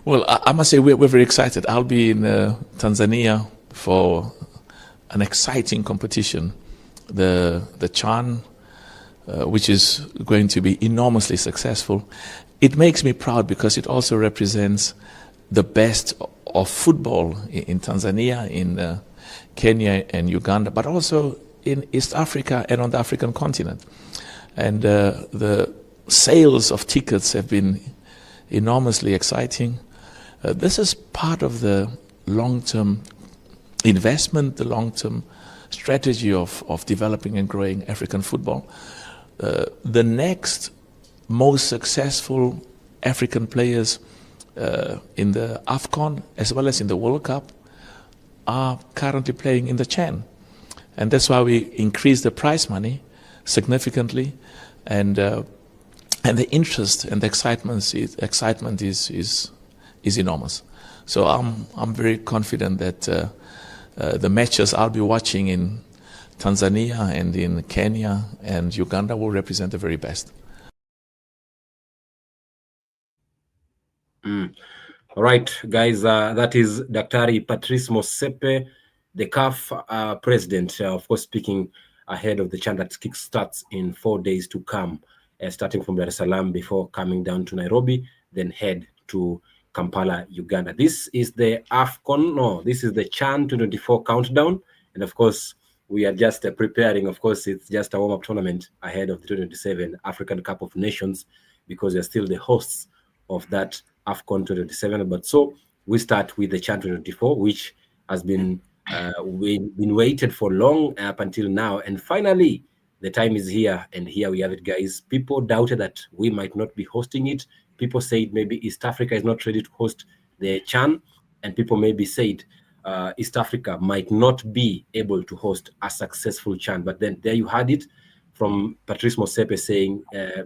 Well, I must say we're very excited. I'll be in Tanzania for an exciting competition, the CHAN, which is going to be enormously successful. It makes me proud because it also represents the best of football in Tanzania, in Kenya and Uganda, but also in East Africa and on the African continent. And the sales of tickets have been enormously exciting. This is part of the long-term investment, the long-term strategy of developing and growing African football. The next most successful African players in the AFCON as well as in the World Cup are currently playing in the CHAN. And that's why we increased the prize money significantly, and the interest and the excitement is enormous. So I'm very confident that the matches I'll be watching in Tanzania and in Kenya and Uganda will represent the very best. All right, guys, that is Daktari Patrice Motsepe, the CAF president, of course, speaking ahead of the CHAN that kickstarts in 4 days to come, starting from Dar es Salaam before coming down to Nairobi, then head to Kampala, Uganda. This is the this is the CHAN 2024 countdown. And of course, we are just preparing. Of course, it's just a warm-up tournament ahead of the 2027 African Cup of Nations, because we are still the hosts of that AFCON 2027. But so we start with the CHAN 2024, which has been waited for long up until now. And finally, the time is here, and here we have it, guys. People doubted that we might not be hosting it. People said maybe East Africa is not ready to host the CHAN, and people maybe said East Africa might not be able to host a successful CHAN. But then there you had it from Patrice Motsepe saying,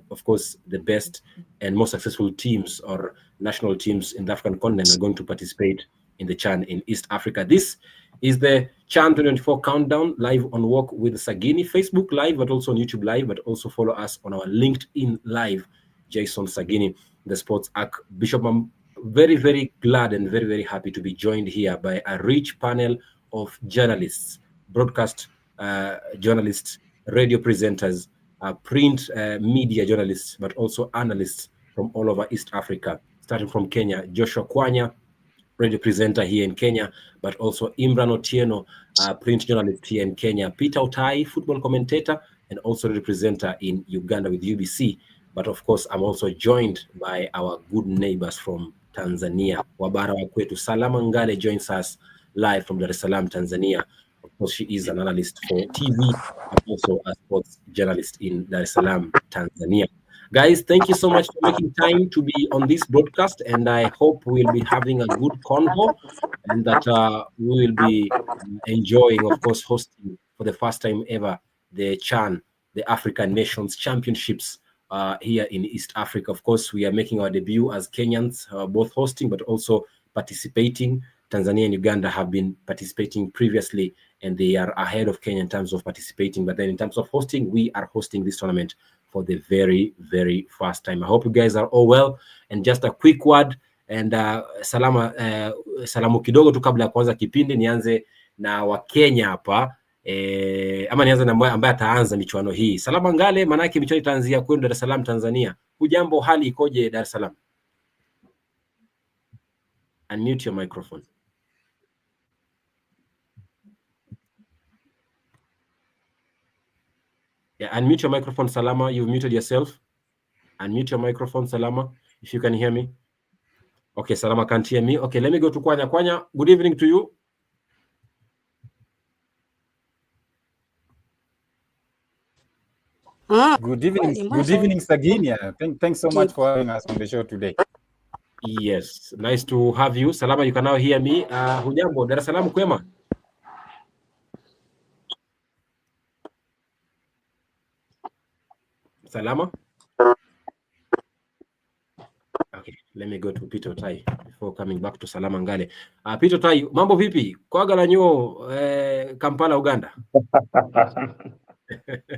of course, the best and most successful teams or national teams in the African continent are going to participate in the CHAN in East Africa. This is the CHAN 2024 countdown, live on Walk with Sagini, Facebook Live, but also on YouTube Live, but also follow us on our LinkedIn Live, Jason Sagini, the sports arc. Bishop, I'm very, very glad and very, very happy to be joined here by a rich panel of journalists, broadcast journalists, radio presenters, print media journalists, but also analysts from all over East Africa, starting from Kenya. Joshua Kwanya, radio presenter here in Kenya, but also Imran Otieno, print journalist here in Kenya. Peter Otai, football commentator, and also radio presenter in Uganda with UBC. But of course, I'm also joined by our good neighbors from Tanzania. Wabara Wakwetu, Salama Ngale joins us live from Dar es Salaam, Tanzania. Of course, she is an analyst for TV, but also a sports journalist in Dar es Salaam, Tanzania. Guys, thank you so much for making time to be on this broadcast, and I hope we'll be having a good convo, and that we will be enjoying, of course, hosting for the first time ever the CHAN, the African Nations Championships here in East Africa. Of course, we are making our debut as Kenyans, both hosting but also participating. Tanzania and Uganda have been participating previously, and they are ahead of Kenya in terms of participating. But then in terms of hosting, we are hosting this tournament for the very, very first time. I hope you guys are all well. And just a quick word, and salamu kidogo tu kabla ya kuanza kipindi, nianze na Wakenya hapa. Ama nianze na ambaye ataanza michuano hii. Salama Ngale, manake michuano itaanzia kwenu Dar es Salaam, Tanzania. Hujambo, hali ikoje Dar es Salaam? Unmute your microphone. Yeah, unmute your microphone, Salama. You've muted yourself. Unmute your microphone, Salama, if you can hear me. Okay, Salama can't hear me. Okay, let me go to Kwanya. Kwanya, good evening to you. Good evening, Saginia. Thanks so much for having us on the show today. Yes, nice to have you. Salama, you can now hear me. Hujambo, Dar es Salaam kwema? Salama? Okay, let me go to Peter Tai before coming back to Salama Ngale. Peter Tai, mambo vipi? Kwagala nyo Kampala, Uganda.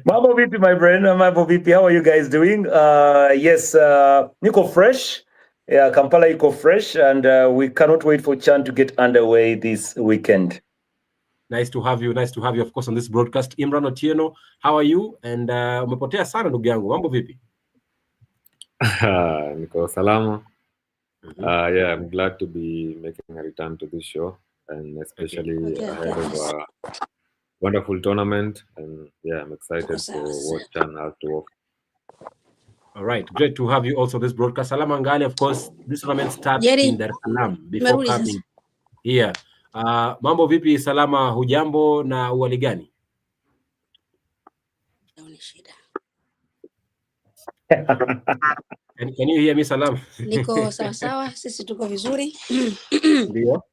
Mambo vipi, my friend? Mambo vipi? How are you guys doing? Yes, niko fresh. Yeah, Kampala iko fresh, and we cannot wait for Chan to get underway this weekend. Nice to have you. Nice to have you, of course, on this broadcast. Imran Otieno, how are you? And umepotea sana ndugu yangu. Mambo vipi? Niko salama. Yeah, I'm glad to be making a return to this show, and especially ahead of a wonderful tournament. And yeah, I'm excited for what Chan has to offer. All right, great to have you also this broadcast. Salama Ngali, of course, this tournament starts in Dar es Salaam before coming here. Mambo vipi Salama, hujambo na uwali gani? Can you hear me Salama? Niko sawa sawa, sisi tuko vizuri. Ndio.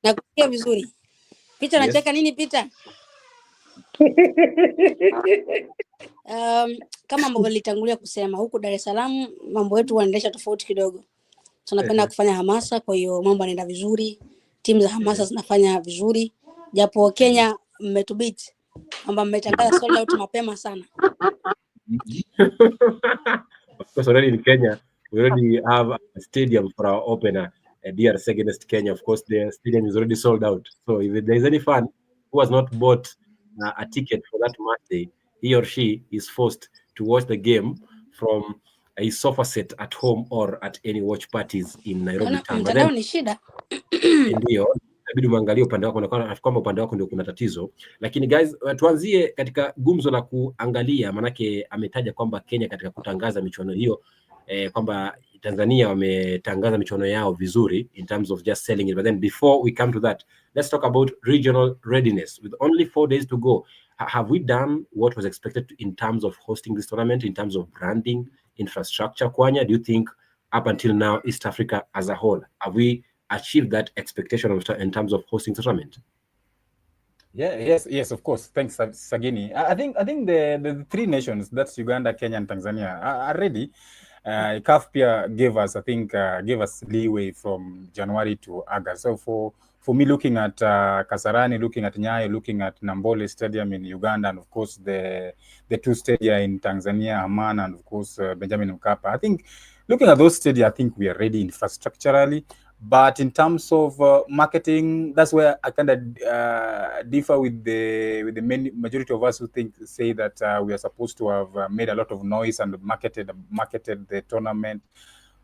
Nakusikia vizuri. Peter, nacheka nini Peter? Kama ambavyo nilitangulia kusema, huku Dar es Salaam mambo yetu yanaendesha tofauti kidogo. Tunapenda kufanya hamasa, kwa hiyo mambo yanaenda vizuri. Timu za hamasa zinafanya vizuri. Japo Kenya mmetubit, kwamba mmetangaza sold out mapema sana. Of course, already in Kenya, we already have a stadium for our opener, DRC against Kenya. Of course, the stadium is already sold out. So if there is any fan who has not bought a ticket for that match day, he or she is forced to watch the game from a sofa set at home or at any watch parties in Nairobi town. Mtandao ni shida. Ndio, inabidi muangalie upande wako, na kwamba upande wako ndio kuna tatizo. Lakini guys, tuanzie katika gumzo la kuangalia, manake ametaja kwamba Kenya katika kutangaza michuano hiyo kwamba Tanzania wametangaza michuano yao vizuri in terms of just selling it. But then before we come to that, let's talk about regional readiness. With only 4 days to go, have we done what was expected in terms of hosting this tournament, in terms of branding, infrastructure? Kwanya, do you think up until now, East Africa as a whole, have we achieved that expectation in terms of hosting the tournament? Yes, of course. Thanks, Sagini. I think the three nations, that's Uganda, Kenya, and Tanzania, are ready. CAF gave us leeway from January to August. So for me, looking at Kasarani, looking at Nyayo, looking at Nambole Stadium in Uganda, and of course the two stadia in Tanzania, Amman, and of course Benjamin Mkapa, I think looking at those stadia, I think we are ready infrastructurally. But in terms of marketing, that's where I kind of differ with the majority of us who say that we are supposed to have made a lot of noise and marketed the tournament.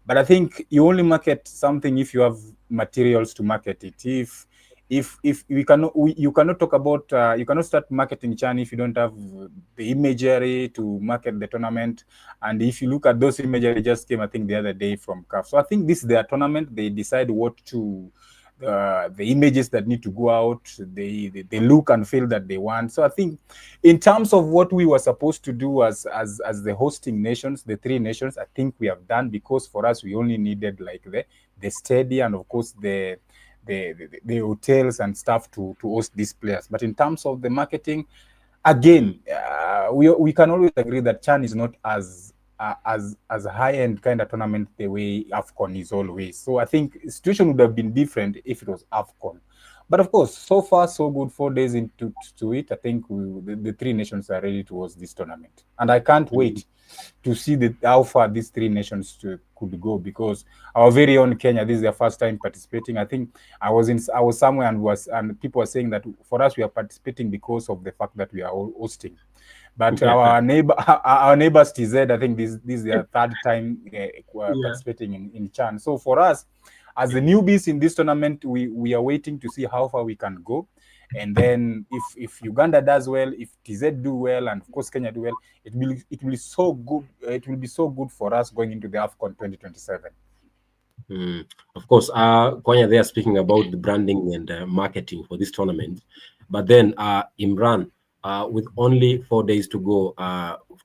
But I think you only market something if you have materials to market it. If you cannot talk about you cannot start marketing Chan if you don't have the imagery to market the tournament. And if you look at those imagery, just came I think the other day from CAF. So I think this is their tournament. They decide what to the images that need to go out, the look and feel that they want. So I think in terms of what we were supposed to do as the hosting nations, the three nations, I think we have done, because for us we only needed like the stadium and of course the hotels and stuff to host these players. But in terms of the marketing, again, we can always agree that Chan is not as high-end kind of tournament the way AFCON is always. So I think the situation would have been different if it was AFCON. But of course, so far so good. 4 days into it, I think the three nations are ready to host this tournament, and I can't wait to see how far these three nations could go, because our very own Kenya, this is their first time participating. I think I was somewhere and people were saying that for us we are participating because of the fact that we are all hosting. But our neighbors TZ, I think this is their third time participating in Chan. So for us, as the newbies in this tournament, we are waiting to see how far we can go. And then if Uganda does well, if TZ do well, and of course Kenya do well, it will be so good. It will be so good for us going into the AFCON 2027. Of course, Kwanya, they are speaking about the branding and marketing for this tournament. But then Imran, with only 4 days to go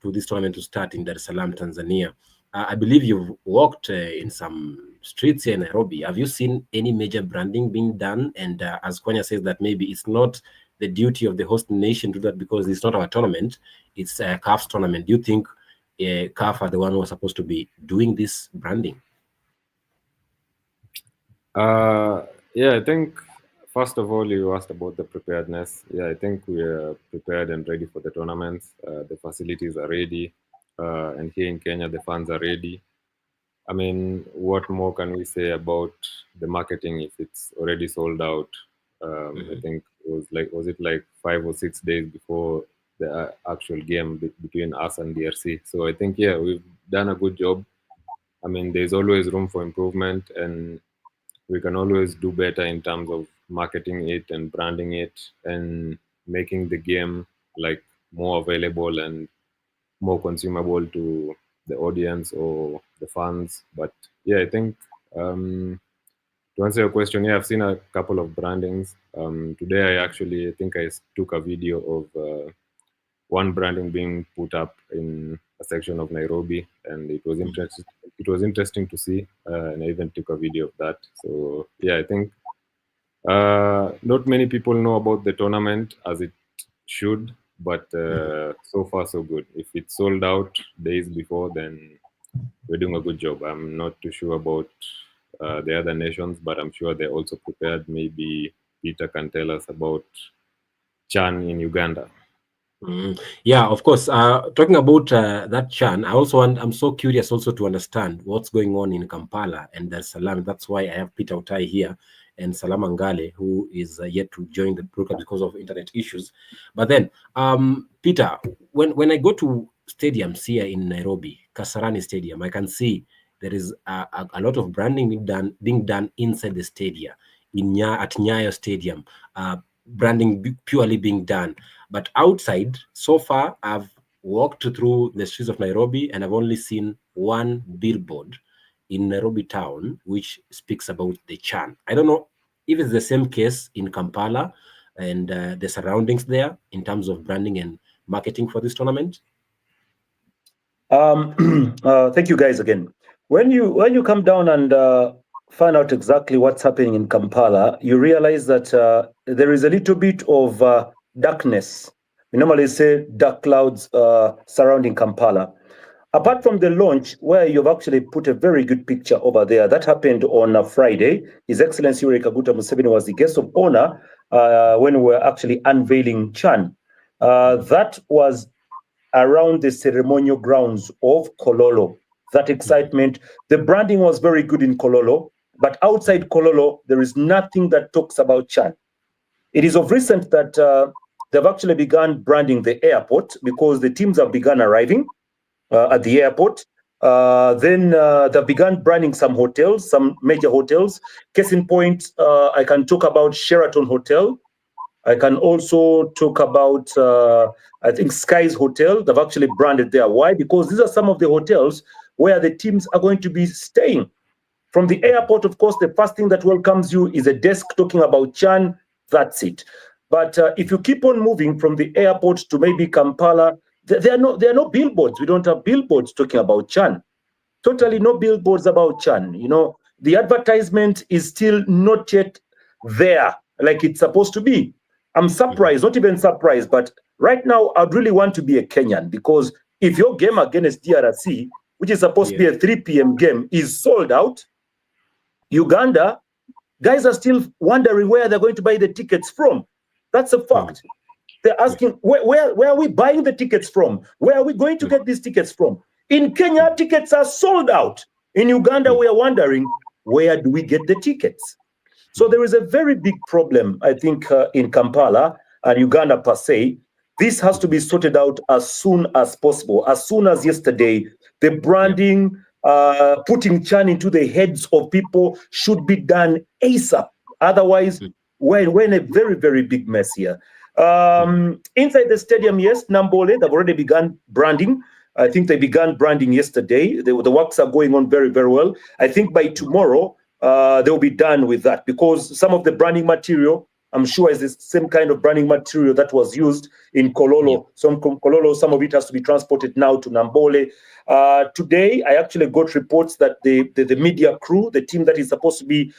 to this tournament to start in Dar es Salaam, Tanzania, I believe you've walked in some streets here in Nairobi. Have you seen any major branding being done? And as Kwanya says that maybe it's not the duty of the host nation to do that because it's not our tournament, it's CAF's tournament. Do you think CAF are the one who are supposed to be doing this branding? Yeah, I think first of all, you asked about the preparedness. Yeah, I think we are prepared and ready for the tournaments. The facilities are ready. And here in Kenya, the fans are ready. I mean, what more can we say about the marketing if it's already sold out? I think was it like 5 or 6 days before the actual game between us and DRC. So I think, yeah, we've done a good job. I mean, there's always room for improvement, and we can always do better in terms of marketing it and branding it and making the game like more available and more consumable to the audience or the fans. But yeah, I think to answer your question, yeah, I've seen a couple of brandings. Today, I think I took a video of one branding being put up in a section of Nairobi, and it was interesting. It was interesting to see, and I even took a video of that. So yeah, I think not many people know about the tournament as it should, but so far so good. If it's sold out days before, then we're doing a good job. I'm not too sure about the other nations, but I'm sure they're also prepared. Maybe Peter can tell us about Chan in Uganda. Yeah, of course. Talking about that Chan, I'm so curious also to understand what's going on in Kampala and Dar es Salaam. That's why I have Peter Otai here and Salam Angale, who is yet to join the program because of internet issues. But then, Peter, when I go to stadiums here in Nairobi, Kasarani Stadium, I can see there is a lot of branding being done inside the stadium, at Nyayo Stadium, branding purely being done. But outside, so far, I've walked through the streets of Nairobi and I've only seen one billboard in Nairobi town, which speaks about the Chan. I don't know if it's the same case in Kampala and the surroundings there in terms of branding and marketing for this tournament. Thank you guys again. When you come down and find out exactly what's happening in Kampala, you realize that there is a little bit of darkness. We normally say dark clouds surrounding Kampala. Apart from the launch, where you've actually put a very good picture over there, that happened on a Friday. His Excellency Yoweri Kaguta Museveni was the guest of honor when we were actually unveiling Chan. That was around the ceremonial grounds of Kololo. That excitement, the branding was very good in Kololo, but outside Kololo, there is nothing that talks about Chan. It is of recent that they've actually begun branding the airport because the teams have begun arriving at the airport. Then they've begun branding some hotels, some major hotels. Case in point, I can talk about Sheraton Hotel. I can also talk about, I think, Sky's Hotel. They've actually branded there. Why? Because these are some of the hotels where the teams are going to be staying. From the airport, of course, the first thing that welcomes you is a desk talking about Chan. That's it. But if you keep on moving from the airport to maybe Kampala, there are no billboards. We don't have billboards talking about Chan. Totally no billboards about Chan. You know, the advertisement is still not yet there like it's supposed to be. I'm surprised, not even surprised, but right now I'd really want to be a Kenyan because if your game against DRC, which is supposed to be a 3 p.m. game, is sold out, Uganda, guys are still wondering where they're going to buy the tickets from. That's a fact. They're asking, where are we buying the tickets from? Where are we going to get these tickets from? In Kenya, tickets are sold out. In Uganda, we are wondering, where do we get the tickets? So there is a very big problem, I think, in Kampala and Uganda per se. This has to be sorted out as soon as possible. As soon as yesterday, the branding, putting Chan into the heads of people should be done ASAP. Otherwise, we're in a very, very big mess here. Inside the stadium, yes, Nambole, they've already begun branding. I think they began branding yesterday. The works are going on very, very well. I think by tomorrow, they'll be done with that because some of the branding material, I'm sure, is the same kind of branding material that was used in Kololo. Kololo, some of it has to be transported now to Nambole. Today, I actually got reports that the media crew, the team that is supposed to be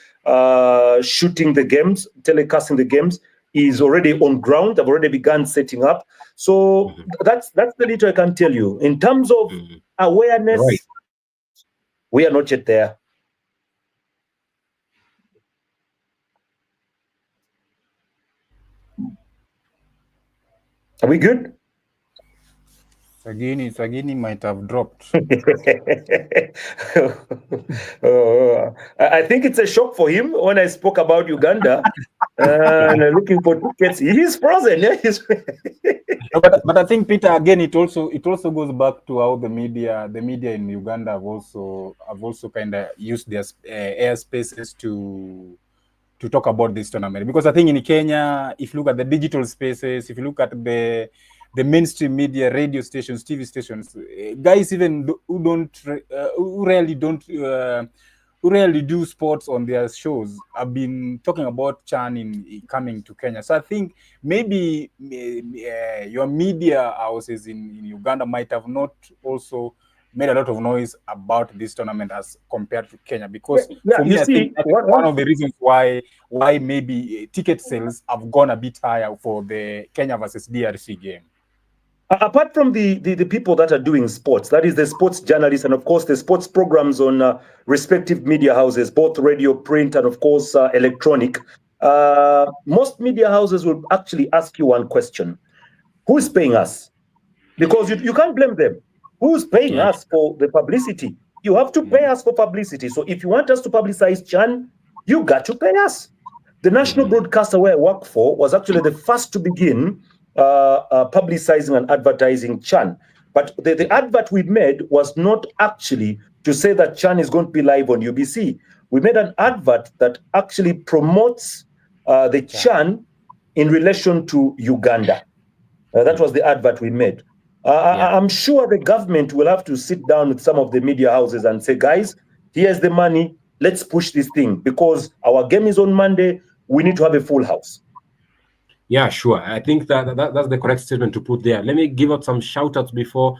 shooting the games, telecasting the games, is already on ground. They've already begun setting up. So that's the little I can tell you. In terms of awareness, we are not yet there. Are we good? Sagini might have dropped. I think it's a shock for him when I spoke about Uganda and looking for tickets. He's frozen. Yeah? But I think, Peter, again, it also goes back to how the media in Uganda have also kind of used their airspaces to talk about this tournament, because I think in Kenya, if you look at the digital spaces, if you look at the mainstream media, radio stations, TV stations, guys even who rarely do sports on their shows have been talking about Chan in coming to Kenya. So I think maybe your media houses in Uganda might have not also made a lot of noise about this tournament as compared to Kenya, because for me, I think that's one of the reasons why maybe ticket sales have gone a bit higher for the Kenya versus DRC game. Apart from the people that are doing sports, that is the sports journalists and of course the sports programs on respective media houses, both radio, print, and of course electronic, most media houses will actually ask you one question: who's paying us? Because you can't blame them. Who's paying us for the publicity? You have to pay us for publicity. So if you want us to publicize Chan, you got to pay us. The national broadcaster where I work for was actually the first to begin publicizing and advertising Chan. But the advert we made was not actually to say that Chan is going to be live on UBC. We made an advert that actually promotes the Chan in relation to Uganda. That was the advert we made. I'm sure the government will have to sit down with some of the media houses and say, guys, here's the money. Let's push this thing because our game is on Monday. We need to have a full house. Yeah, sure. I think that's the correct statement to put there. Let me give out some shout outs before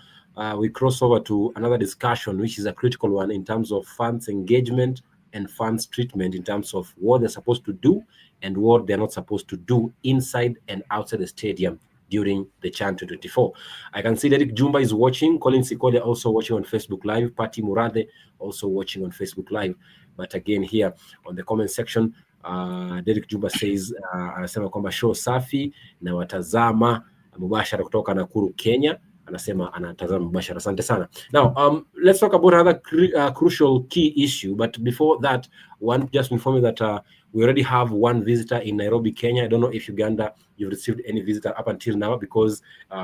we cross over to another discussion, which is a critical one in terms of fans engagement and fans treatment in terms of what they're supposed to do and what they're not supposed to do inside and outside the stadium during the Chan 2024. I can see Derek Jumba is watching, Colin Sikole also watching on Facebook Live, Patti Murade also watching on Facebook Live. But again, here on the comment section, Derek Jumba says, anasema kwamba show safi na watazama mubashara kutoka Nakuru, Kenya. Anasema anatazama mubashara. Asante sana. Now, let's talk about another crucial key issue. But before that, one just inform you that we already have one visitor in Nairobi, Kenya. I don't know if Uganda, you've received any visitor up until now, because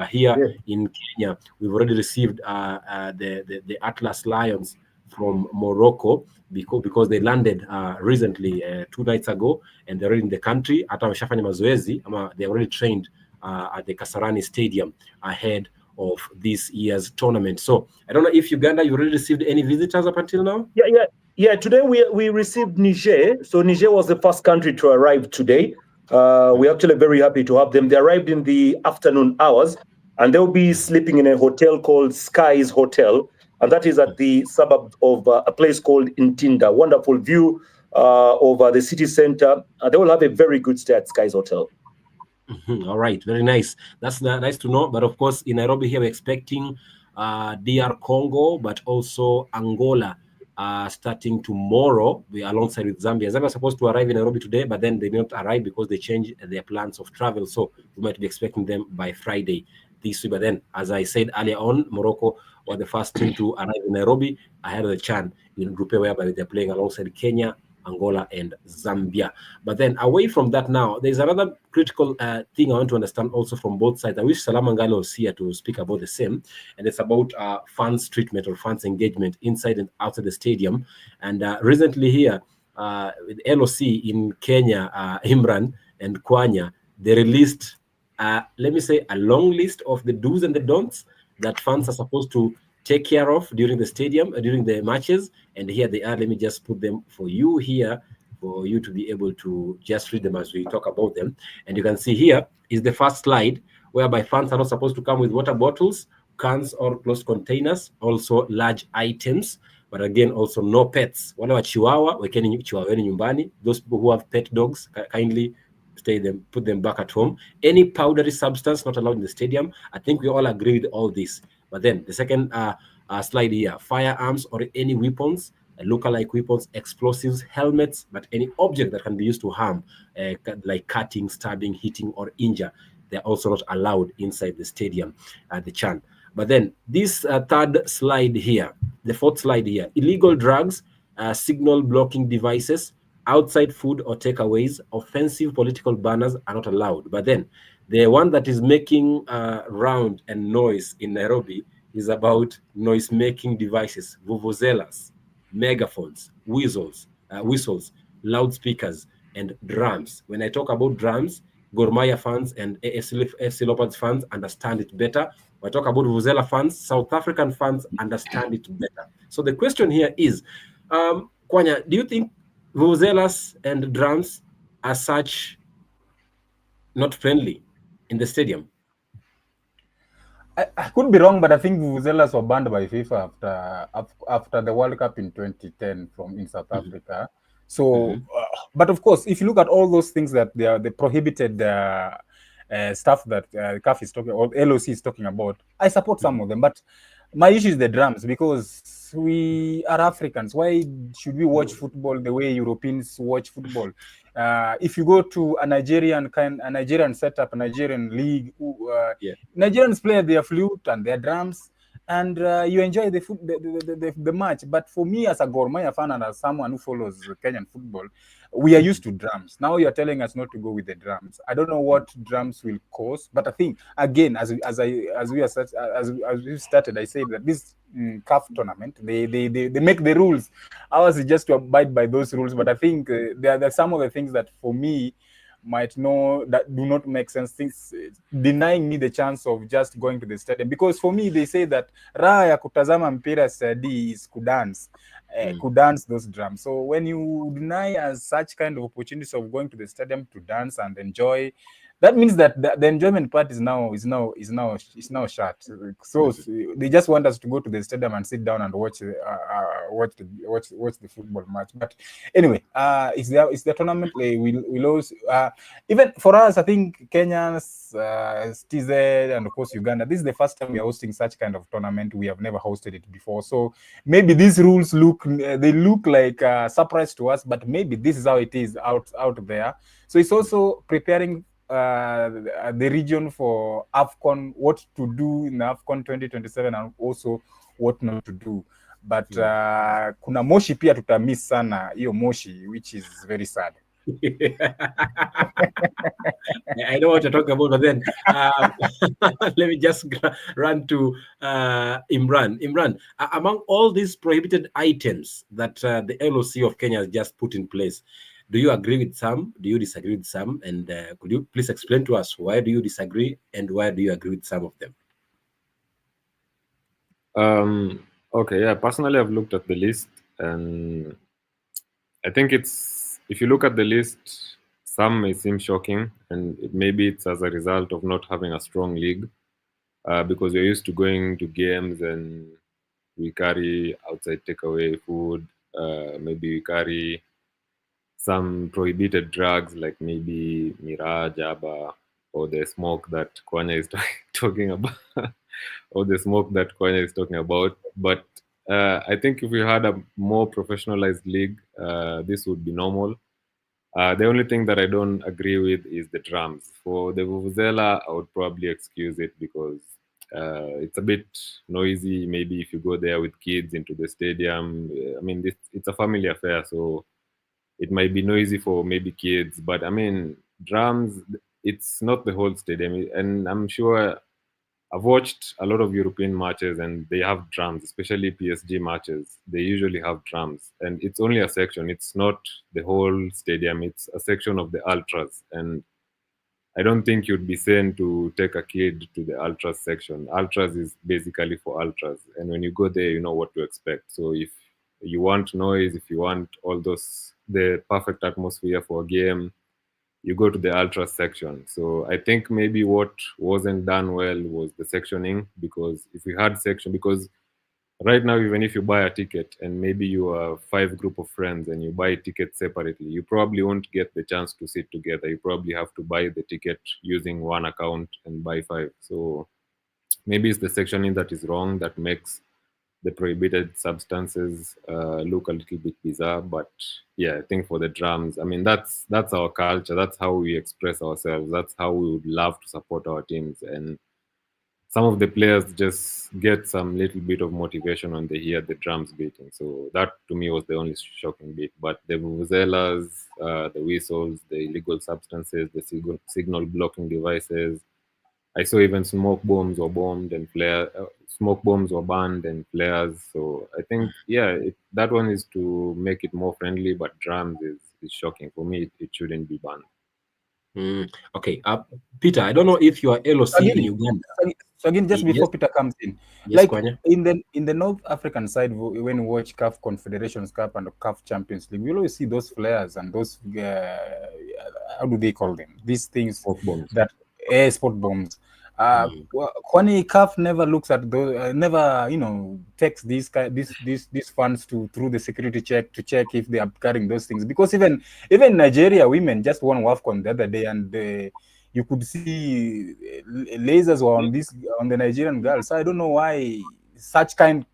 here in Kenya, we've already received the Atlas Lions from Morocco because they landed recently 2 nights ago, and they're already in the country. Hata wameshafanya mazoezi, they already trained at the Kasarani Stadium ahead of this year's tournament. So I don't know if Uganda, you already received any visitors up until now? Yeah. Today we received Niger. So Niger was the first country to arrive today. We're actually very happy to have them. They arrived in the afternoon hours, and they'll be sleeping in a hotel called Skies Hotel, and that is at the suburb of a place called Ntinda. Wonderful view over the city center. They will have a very good stay at Skies Hotel. All right, very nice. That's nice to know. But of course, in Nairobi here, we're expecting DR Congo, but also Angola starting tomorrow. We alongside with Zambia. Zambia was supposed to arrive in Nairobi today, but then they did not arrive because they changed their plans of travel. So we might be expecting them by Friday this week. But then, as I said earlier on, Morocco were the first team to arrive in Nairobi ahead of the Chan in Group A, whereby they're playing alongside Kenya, Angola, and Zambia. But then away from that now, there's another critical thing I want to understand also from both sides. I wish Salamangalo was here to speak about the same, and it's about fans treatment or fans engagement inside and outside the stadium. And recently here, with LOC in Kenya, Imran and Kwanya, they released, let me say, a long list of the do's and the don'ts that fans are supposed to take care of during the stadium, during the matches. And here they are. Let me just put them for you here, for you to be able to just read them as we talk about them. And you can see here is the first slide, whereby fans are not supposed to come with water bottles, cans, or closed containers, also large items. But again, also no pets. Wale wa chihuahua, wekeni chihuahua nyumbani. Those people who have pet dogs, kindly put them back at home. Any powdery substance not allowed in the stadium. I think we all agree with all this. But then the second slide here, firearms or any weapons, lookalike weapons, explosives, helmets, but any object that can be used to harm, like cutting, stabbing, hitting, or injure, they're also not allowed inside the stadium at the Chan. But then this third slide here, the fourth slide here, illegal drugs, signal blocking devices, outside food or takeaways, offensive political banners are not allowed. But then the one that is making round and noise in Nairobi is about noise-making devices, vuvuzelas, megaphones, whistles, loudspeakers, and drums. When I talk about drums, Gor Mahia fans and AFC Leopards fans understand it better. When I talk about Vuvuzela fans, South African fans understand it better. So the question here is, Kwanya, do you think vuvuzelas and drums are such not friendly in the stadium? I could be wrong, but I think vuvuzelas were banned by FIFA after the World Cup in 2010 in South Africa. So, but of course, if you look at all those things that they are the prohibited stuff that CAF is talking or LOC is talking about, I support some of them. But my issue is the drums, because we are Africans. Why should we watch football the way Europeans watch football? If you go to a Nigerian setup, a Nigerian league, Nigerians play their flute and their drums, and you enjoy the match. But for me, as a Gor Mahia fan and as someone who follows Kenyan football, we are used to drums. Now you're telling us not to go with the drums. I don't know what drums will cause, but I think again, as we started, I said that this CAF tournament, they make the rules. Ours is just to abide by those rules. But I think there are some of the things that for me might know that do not make sense, things denying me the chance of just going to the stadium. Because for me, they say that raha ya kutazama mpira stadi is kudance. Kudance those drums. So when you deny us such kind of opportunities of going to the stadium to dance and enjoy, that means that the enjoyment part is now shut. So they just want us to go to the stadium and sit down and watch the football match. But anyway, it's the tournament. We lose. Even for us, I think Kenyans, TZ, and of course Uganda, this is the first time we are hosting such kind of tournament. We have never hosted it before, so maybe these rules look like a surprise to us. But maybe this is how it is out there. So it's also preparing the region for AFCON, what to do in AFCON 2027 and also what not to do. But kuna moshi pia tutamiss sana hiyo moshi, which is very sad. I know what you're talking about, but then let me just run to Imran. Imran, among all these prohibited items that the LOC of Kenya has just put in place, do you agree with some? Do you disagree with some? And could you please explain to us why do you disagree and why do you agree with some of them? Okay, yeah. Personally, I've looked at the list, and I think if you look at the list, some may seem shocking, and maybe it's as a result of not having a strong league, because we're used to going to games and we carry outside takeaway food. Maybe we carry some prohibited drugs like maybe Mirage, Jaba, or the smoke that Kwanya is talking about, or the smoke that Kwanya is talking about. But I think if we had a more professionalized league, this would be normal. The only thing that I don't agree with is the drums. For the vuvuzela, I would probably excuse it because it's a bit noisy. Maybe if you go there with kids into the stadium, I mean, it's a family affair, so it might be noisy for maybe kids. But I mean, drums, it's not the whole stadium. And I'm sure I've watched a lot of European matches and they have drums, especially PSG matches. They usually have drums, and it's only a section. It's not the whole stadium. It's a section of the ultras. And I don't think you'd be sane to take a kid to the ultras section. Ultras is basically for ultras. And when you go there, you know what to expect. So if you want noise, if you want all those, the perfect atmosphere for a game, you go to the ultra section. So I think maybe what wasn't done well was the sectioning, because if we had section, because right now, even if you buy a ticket and maybe you are 5 group of friends and you buy tickets separately, you probably won't get the chance to sit together. You probably have to buy the ticket using one account and buy 5. So maybe it's the sectioning that is wrong that makes the prohibited substances look a little bit bizarre. But yeah, I think for the drums, I mean, that's our culture. That's how we express ourselves. That's how we would love to support our teams. And some of the players just get some little bit of motivation when they hear the drums beating. So that to me was the only shocking bit. But the vuvuzelas, the whistles, the illegal substances, the signal blocking devices. I saw even smoke bombs were bombed and smoke bombs were banned and flares. So I think, yeah, that one is to make it more friendly, but drums is shocking. For me, it shouldn't be banned. Okay, Peter, I don't know if you are LOC Again, in Uganda. So again, just before Yes. Peter comes in, Yes, like Kwanya. in the North African side, when we watch CAF Confederations Cup and CAF Champions League, we always see those flares and those how do they call them? These things Smoke bombs. that air sport bombs. Kwani CAF never looks at those, never takes these funds through the security check to check if they are carrying those things, because even Nigeria women just won WAFCON the other day, and you could see lasers were on the Nigerian girls. So I don't know why such kind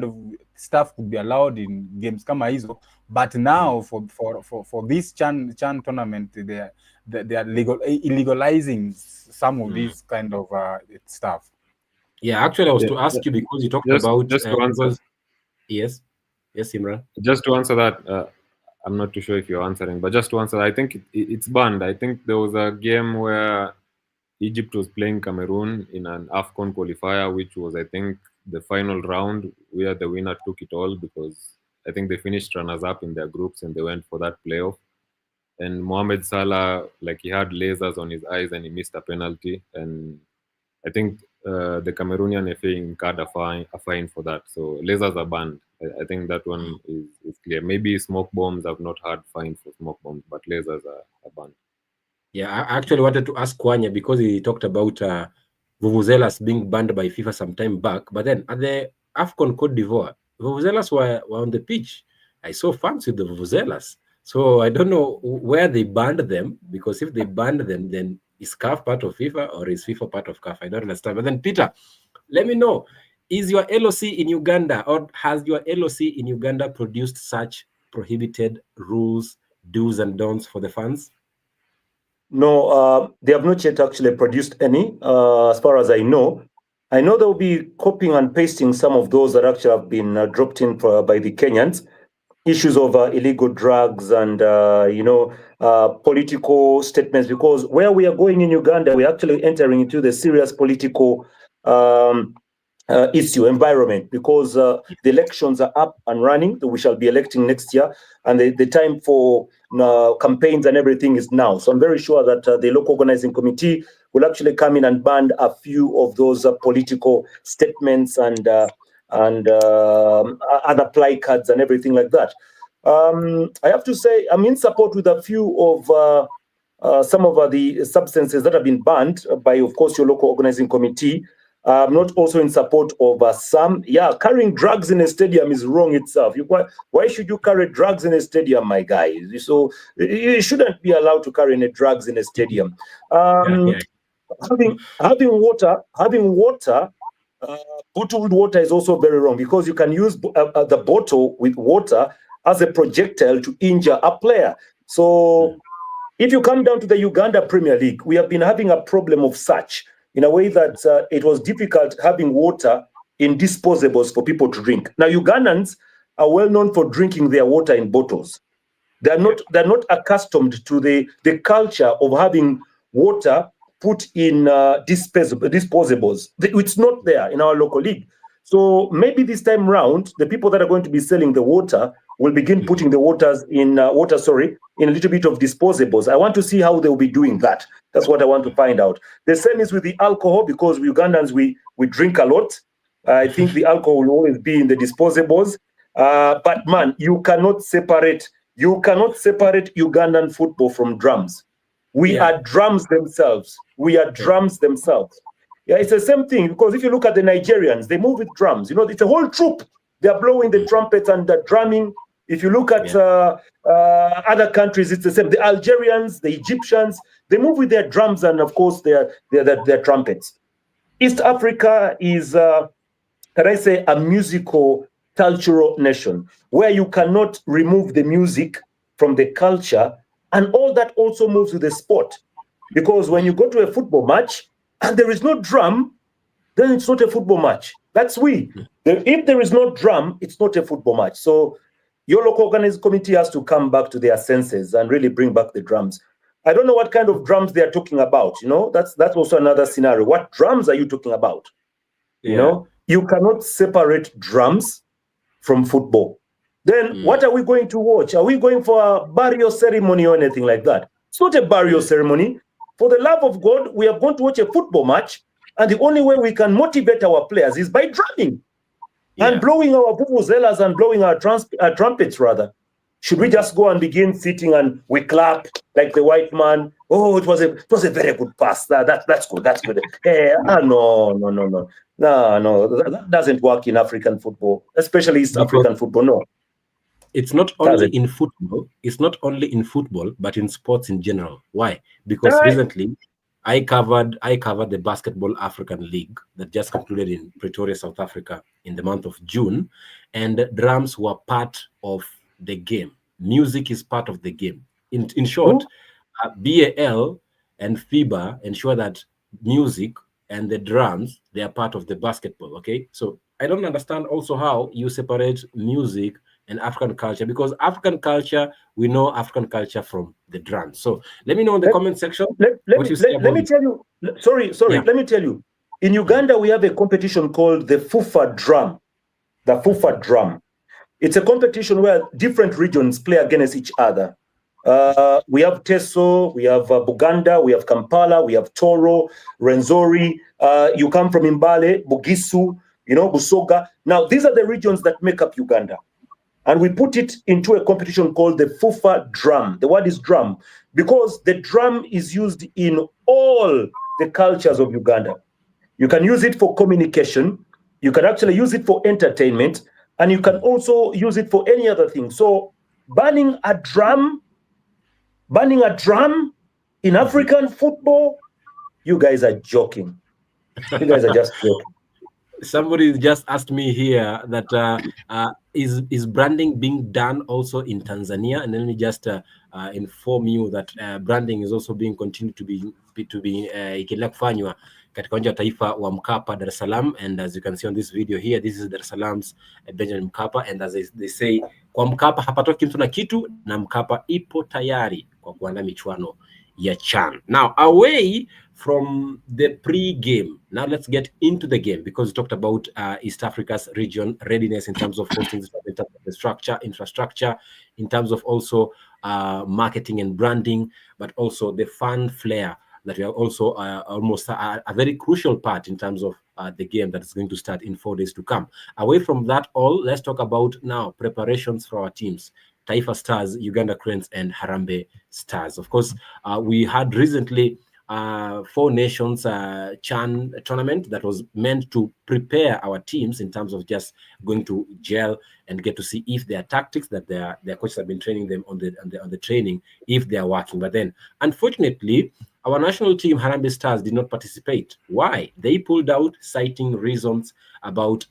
of stuff could be allowed in games kama hizo, but now for this Chan tournament they are illegalizing some of these kind of stuff. Yeah, actually I was to ask you because you talked about just to answer. Yes, Imran. Just to answer that, I'm not too sure if you're answering, but just to answer, I think it's banned. I think there was a game where Egypt was playing Cameroon in an AFCON qualifier, which was, I think, the final round where the winner took it all, because I think they finished runners-up in their groups and they went for that playoff. And Mohamed Salah, like, he had lasers on his eyes and he missed a penalty. And I think the Cameroonian FA incurred a fine for that. So lasers are banned. I think that one is clear. Maybe smoke bombs have not had fines for smoke bombs, but lasers are banned. Yeah, I actually wanted to ask Kwanya because he talked about vuvuzelas being banned by FIFA some time back. But then at the AFCON Cote d'Ivoire, vuvuzelas were on the pitch. I saw fans with the vuvuzelas. So I don't know where they banned them, because if they banned them, then is CAF part of FIFA or is FIFA part of CAF? I don't understand. But then, Peter, let me know, is your LOC in Uganda, or has your LOC in Uganda produced such prohibited rules, do's and don'ts for the fans? No, they have not yet actually produced any, as far as I know. I know they'll be copying and pasting some of those that actually have been dropped in by the Kenyans. Issues of illegal drugs and, political statements, because where we are going in Uganda, we're actually entering into the serious political issue environment, because the elections are up and running. We shall be electing next year, and the time for campaigns and everything is now. So I'm very sure that the local organizing committee will actually come in and ban a few of those political statements and other placards and everything like that. I have to say I'm in support with a few of some of the substances that have been banned by, of course, your local organizing committee. I'm not also in support of some. Yeah, carrying drugs in a stadium is wrong itself. Why should you carry drugs in a stadium, my guy? So you shouldn't be allowed to carry any drugs in a stadium. Having water, bottled water is also very wrong, because you can use the bottle with water as a projectile to injure a player. So if you come down to the Uganda Premier League, we have been having a problem of such, in a way that it was difficult having water in disposables for people to drink. Now, Ugandans are well known for drinking their water in bottles. They're not accustomed to the culture of having water put in disposables. It's not there in our local league. So maybe this time round, the people that are going to be selling the water will begin putting the waters in a little bit of disposables. I want to see how they'll be doing that. That's what I want to find out. The same is with the alcohol, because we Ugandans, we drink a lot. I think the alcohol will always be in the disposables. But man, you cannot separate Ugandan football from drums. We are drums themselves. Yeah, it's the same thing, because if you look at the Nigerians, they move with drums. It's a whole troop. They are blowing the trumpets and the drumming. If you look at other countries, it's the same. The Algerians, the Egyptians, they move with their drums and, of course, their trumpets. East Africa is, can I say, a musical, cultural nation, where you cannot remove the music from the culture, and all that also moves with the sport. Because when you go to a football match and there is no drum, then it's not a football match. That's we. If there is no drum, it's not a football match. So your local organizing committee has to come back to their senses and really bring back the drums. I don't know what kind of drums they are talking about. You know, that's also another scenario. What drums are you talking about? Yeah. You know, you cannot separate drums from football. Then what are we going to watch? Are we going for a burial ceremony or anything like that? It's not a burial ceremony. For the love of God, we are going to watch a football match, and the only way we can motivate our players is by drumming and blowing our vuvuzelas and blowing our trumpets, rather. Should we just go and begin sitting and we clap like the white man? Oh, it was a very good pass. That's good. That's good. Hey, no. That doesn't work in African football, especially East African football. No. It's not only in football. It's not only in football, but in sports in general. Why? Because recently, I covered the Basketball African League that just concluded in Pretoria, South Africa, in the month of June, and drums were part of the game. Music is part of the game. In short, BAL and FIBA ensure that music and the drums, they are part of the basketball. Okay, so I don't understand also how you separate music and African culture, because African culture, we know African culture from the drums. So let me know in the comment section. Let me tell you. Sorry. Yeah. Let me tell you. In Uganda, we have a competition called the Fufa drum. The Fufa drum. It's a competition where different regions play against each other. We have Teso, we have Buganda, we have Kampala, we have Toro, Renzori. You come from Mbale, Bugisu, Busoga. Now, these are the regions that make up Uganda. And we put it into a competition called the Fufa drum. The word is drum, because the drum is used in all the cultures of Uganda. You can use it for communication. You can actually use it for entertainment. And you can also use it for any other thing. So banning a drum in African football, you guys are joking. You guys are just joking. Somebody just asked me here that is branding being done also in Tanzania? And let me just inform you that branding is also being continued to be ikiendelea kufanywa katika uwanja wa taifa wa Mkapa, Dar es Salaam. And as you can see on this video here, this is Dar es Salaam's Benjamin Mkapa. And as they say, kwa Mkapa hapatoki mtu na kitu, na Mkapa ipo tayari kwa kuandaa michuano ya CHAN. Now, away from the pre-game, now let's get into the game, because we talked about East Africa's region readiness in terms of hosting, in terms of the infrastructure, in terms of also marketing and branding, but also the fan flair that we are also almost a very crucial part in terms of the game that is going to start in 4 days to come. Away from that all, let's talk about now preparations for our teams. Taifa Stars, Uganda Cranes, and Harambee Stars. Of course, we had recently 4 Nations CHAN tournament that was meant to prepare our teams in terms of just going to gel and get to see if their tactics that their coaches have been training them on the training, if they are working. But then, unfortunately, our national team, Harambee Stars, did not participate. Why? They pulled out, citing reasons about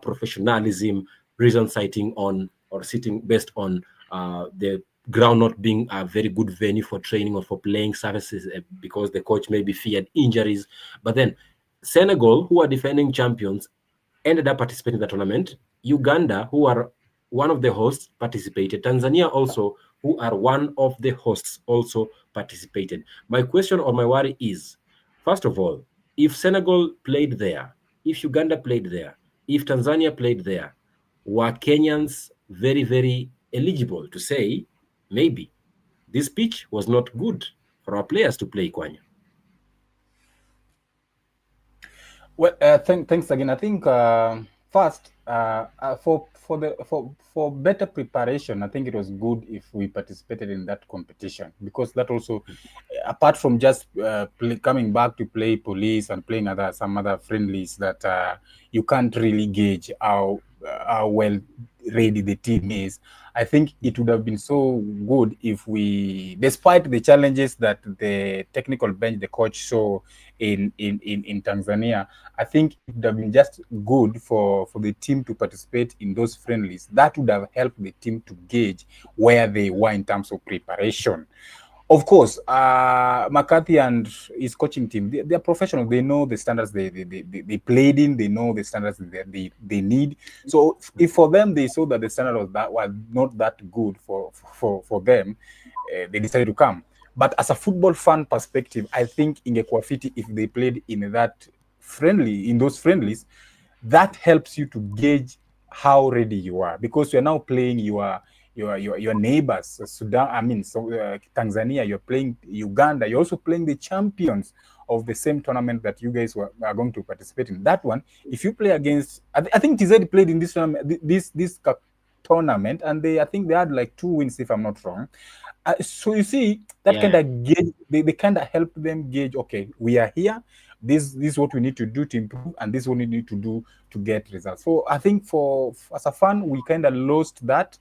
professionalism, reasons citing on or sitting based on the ground not being a very good venue for training or for playing services, because the coach maybe feared injuries. But then Senegal, who are defending champions, ended up participating in the tournament. Uganda, who are one of the hosts, participated. Tanzania also, who are one of the hosts, also participated. My question or my worry is, first of all, if Senegal played there, if Uganda played there, if Tanzania played there, were Kenyans very, very eligible to say, maybe this pitch was not good for our players to play, Kwanya? Well, thanks again. I think first, for better preparation, I think it was good if we participated in that competition, because that also, apart from just coming back to play police and playing some other friendlies, that you can't really gauge how well ready the team is. I think it would have been so good if we, despite the challenges that the technical bench, the coach saw in Tanzania, I think it would have been just good for the team to participate in those friendlies. That would have helped the team to gauge where they were in terms of preparation. Of course, McCarthy and his coaching team, they are professional. They know the standards they played in. They know the standards they need. So if for them they saw that the standard was not that good for them, they decided to come. But as a football fan perspective, I think ingekuwa fiti if they played in those friendlies, that helps you to gauge how ready you are, because you're now playing your neighbors, Sudan, Tanzania, you're playing Uganda, you're also playing the champions of the same tournament that you guys are going to participate in. That one, if you play against, I think TZ played in this tournament, and I think they had like 2 wins, if I'm not wrong. So you see, that kind of gauge, they kind of help them gauge, okay, we are here, this is what we need to do to improve, and this is what we need to do to get results. So I think as a fan, we kind of lost that.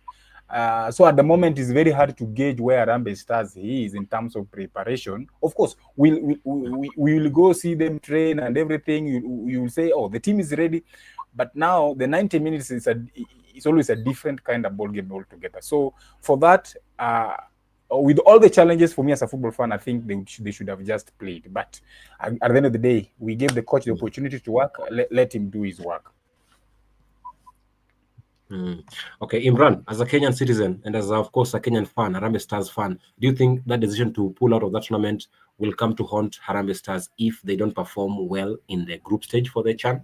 So at the moment, it's very hard to gauge where Harambee Stars is in terms of preparation. Of course, we will go see them train and everything. You will say, oh, the team is ready. But now the 90 minutes is always a different kind of ball game altogether. So for that, with all the challenges, for me as a football fan, I think they should have just played. But at the end of the day, we gave the coach the opportunity to work. Let him do his work. Okay, Imran, as a Kenyan citizen and as, of course, a Kenyan fan, Harambee Stars fan, do you think that decision to pull out of that tournament will come to haunt Harambee Stars if they don't perform well in the group stage for the CHAN?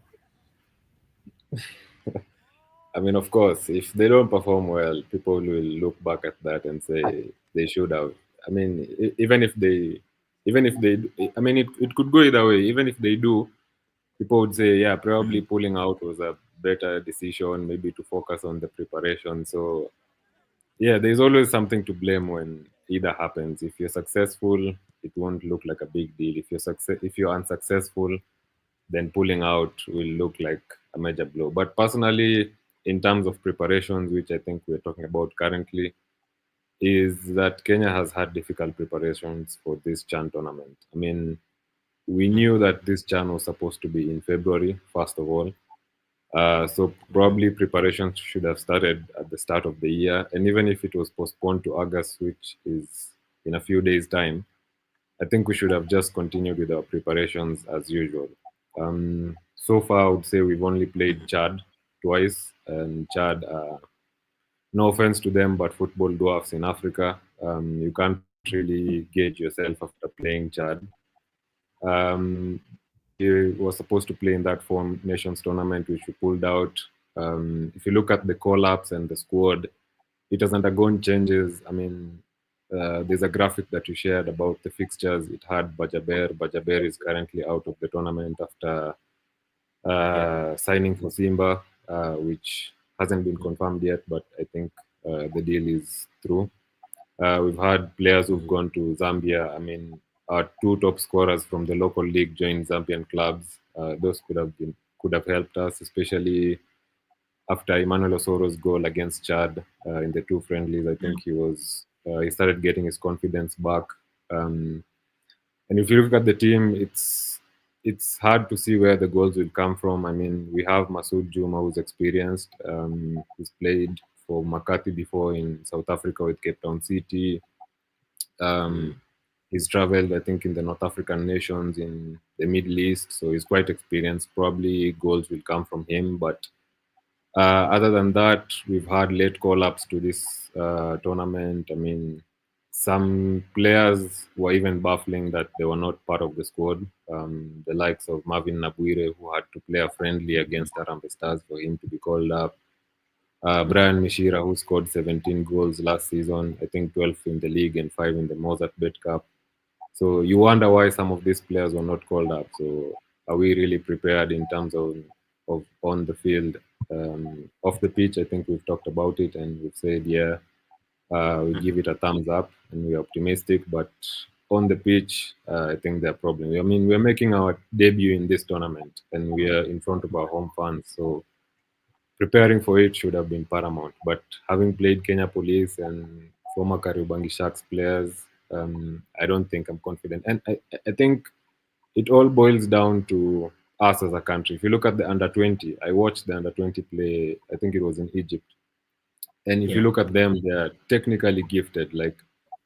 I mean, of course, if they don't perform well, people will look back at that and say they should have. I mean, even if they, I mean, it could go either way. Even if they do, people would say, yeah, probably pulling out was a better decision, maybe to focus on the preparation. So, yeah, there's always something to blame when either happens. If you're successful, it won't look like a big deal. If you're unsuccessful, then pulling out will look like a major blow. But personally, in terms of preparations, which I think we're talking about currently, is that Kenya has had difficult preparations for this CHAN tournament. I mean, we knew that this CHAN was supposed to be in February, first of all. So probably preparations should have started at the start of the year. And even if it was postponed to August, which is in a few days' time, I think we should have just continued with our preparations as usual. So far, I would say we've only played Chad twice, and Chad, no offense to them, but football dwarfs in Africa. You can't really gauge yourself after playing Chad. He was supposed to play in that Four Nations tournament, which we pulled out. If you look at the call-ups and the squad, it has undergone changes. I mean, there's a graphic that you shared about the fixtures. It had Bajaber. Bajaber is currently out of the tournament after signing for Simba, which hasn't been confirmed yet, but I think the deal is through. We've had players who've gone to Zambia. I mean, our 2 top scorers from the local league joined Zambian clubs. Those could have helped us, especially after Emmanuel Osoro's goal against Chad in the 2 friendlies. I think he started getting his confidence back. And if you look at the team, it's hard to see where the goals will come from. I mean, we have Masoud Juma, who's experienced. He's played for McCarthy before in South Africa with Cape Town City. He's traveled, I think, in the North African nations, in the Middle East, so he's quite experienced. Probably goals will come from him, but other than that, we've had late call-ups to this tournament. I mean, some players were even baffling that they were not part of the squad. The likes of Marvin Nabuire, who had to play a friendly against Harambee Stars for him to be called up. Brian Mishira, who scored 17 goals last season, I think 12 in the league and 5 in the Mozart Bet Cup. So you wonder why some of these players were not called up. So are we really prepared in terms of on the field? Off the pitch, I think we've talked about it and we've said, yeah, we give it a thumbs up and we're optimistic. But on the pitch, I think there are problems. I mean, we're making our debut in this tournament and we are in front of our home fans. So preparing for it should have been paramount. But having played Kenya Police and former Kariobangi Sharks players, I don't think I'm confident. And I think it all boils down to us as a country. If you look at the under-20, I watched the under-20 play, I think it was in Egypt. And if you look at them, they're technically gifted. Like,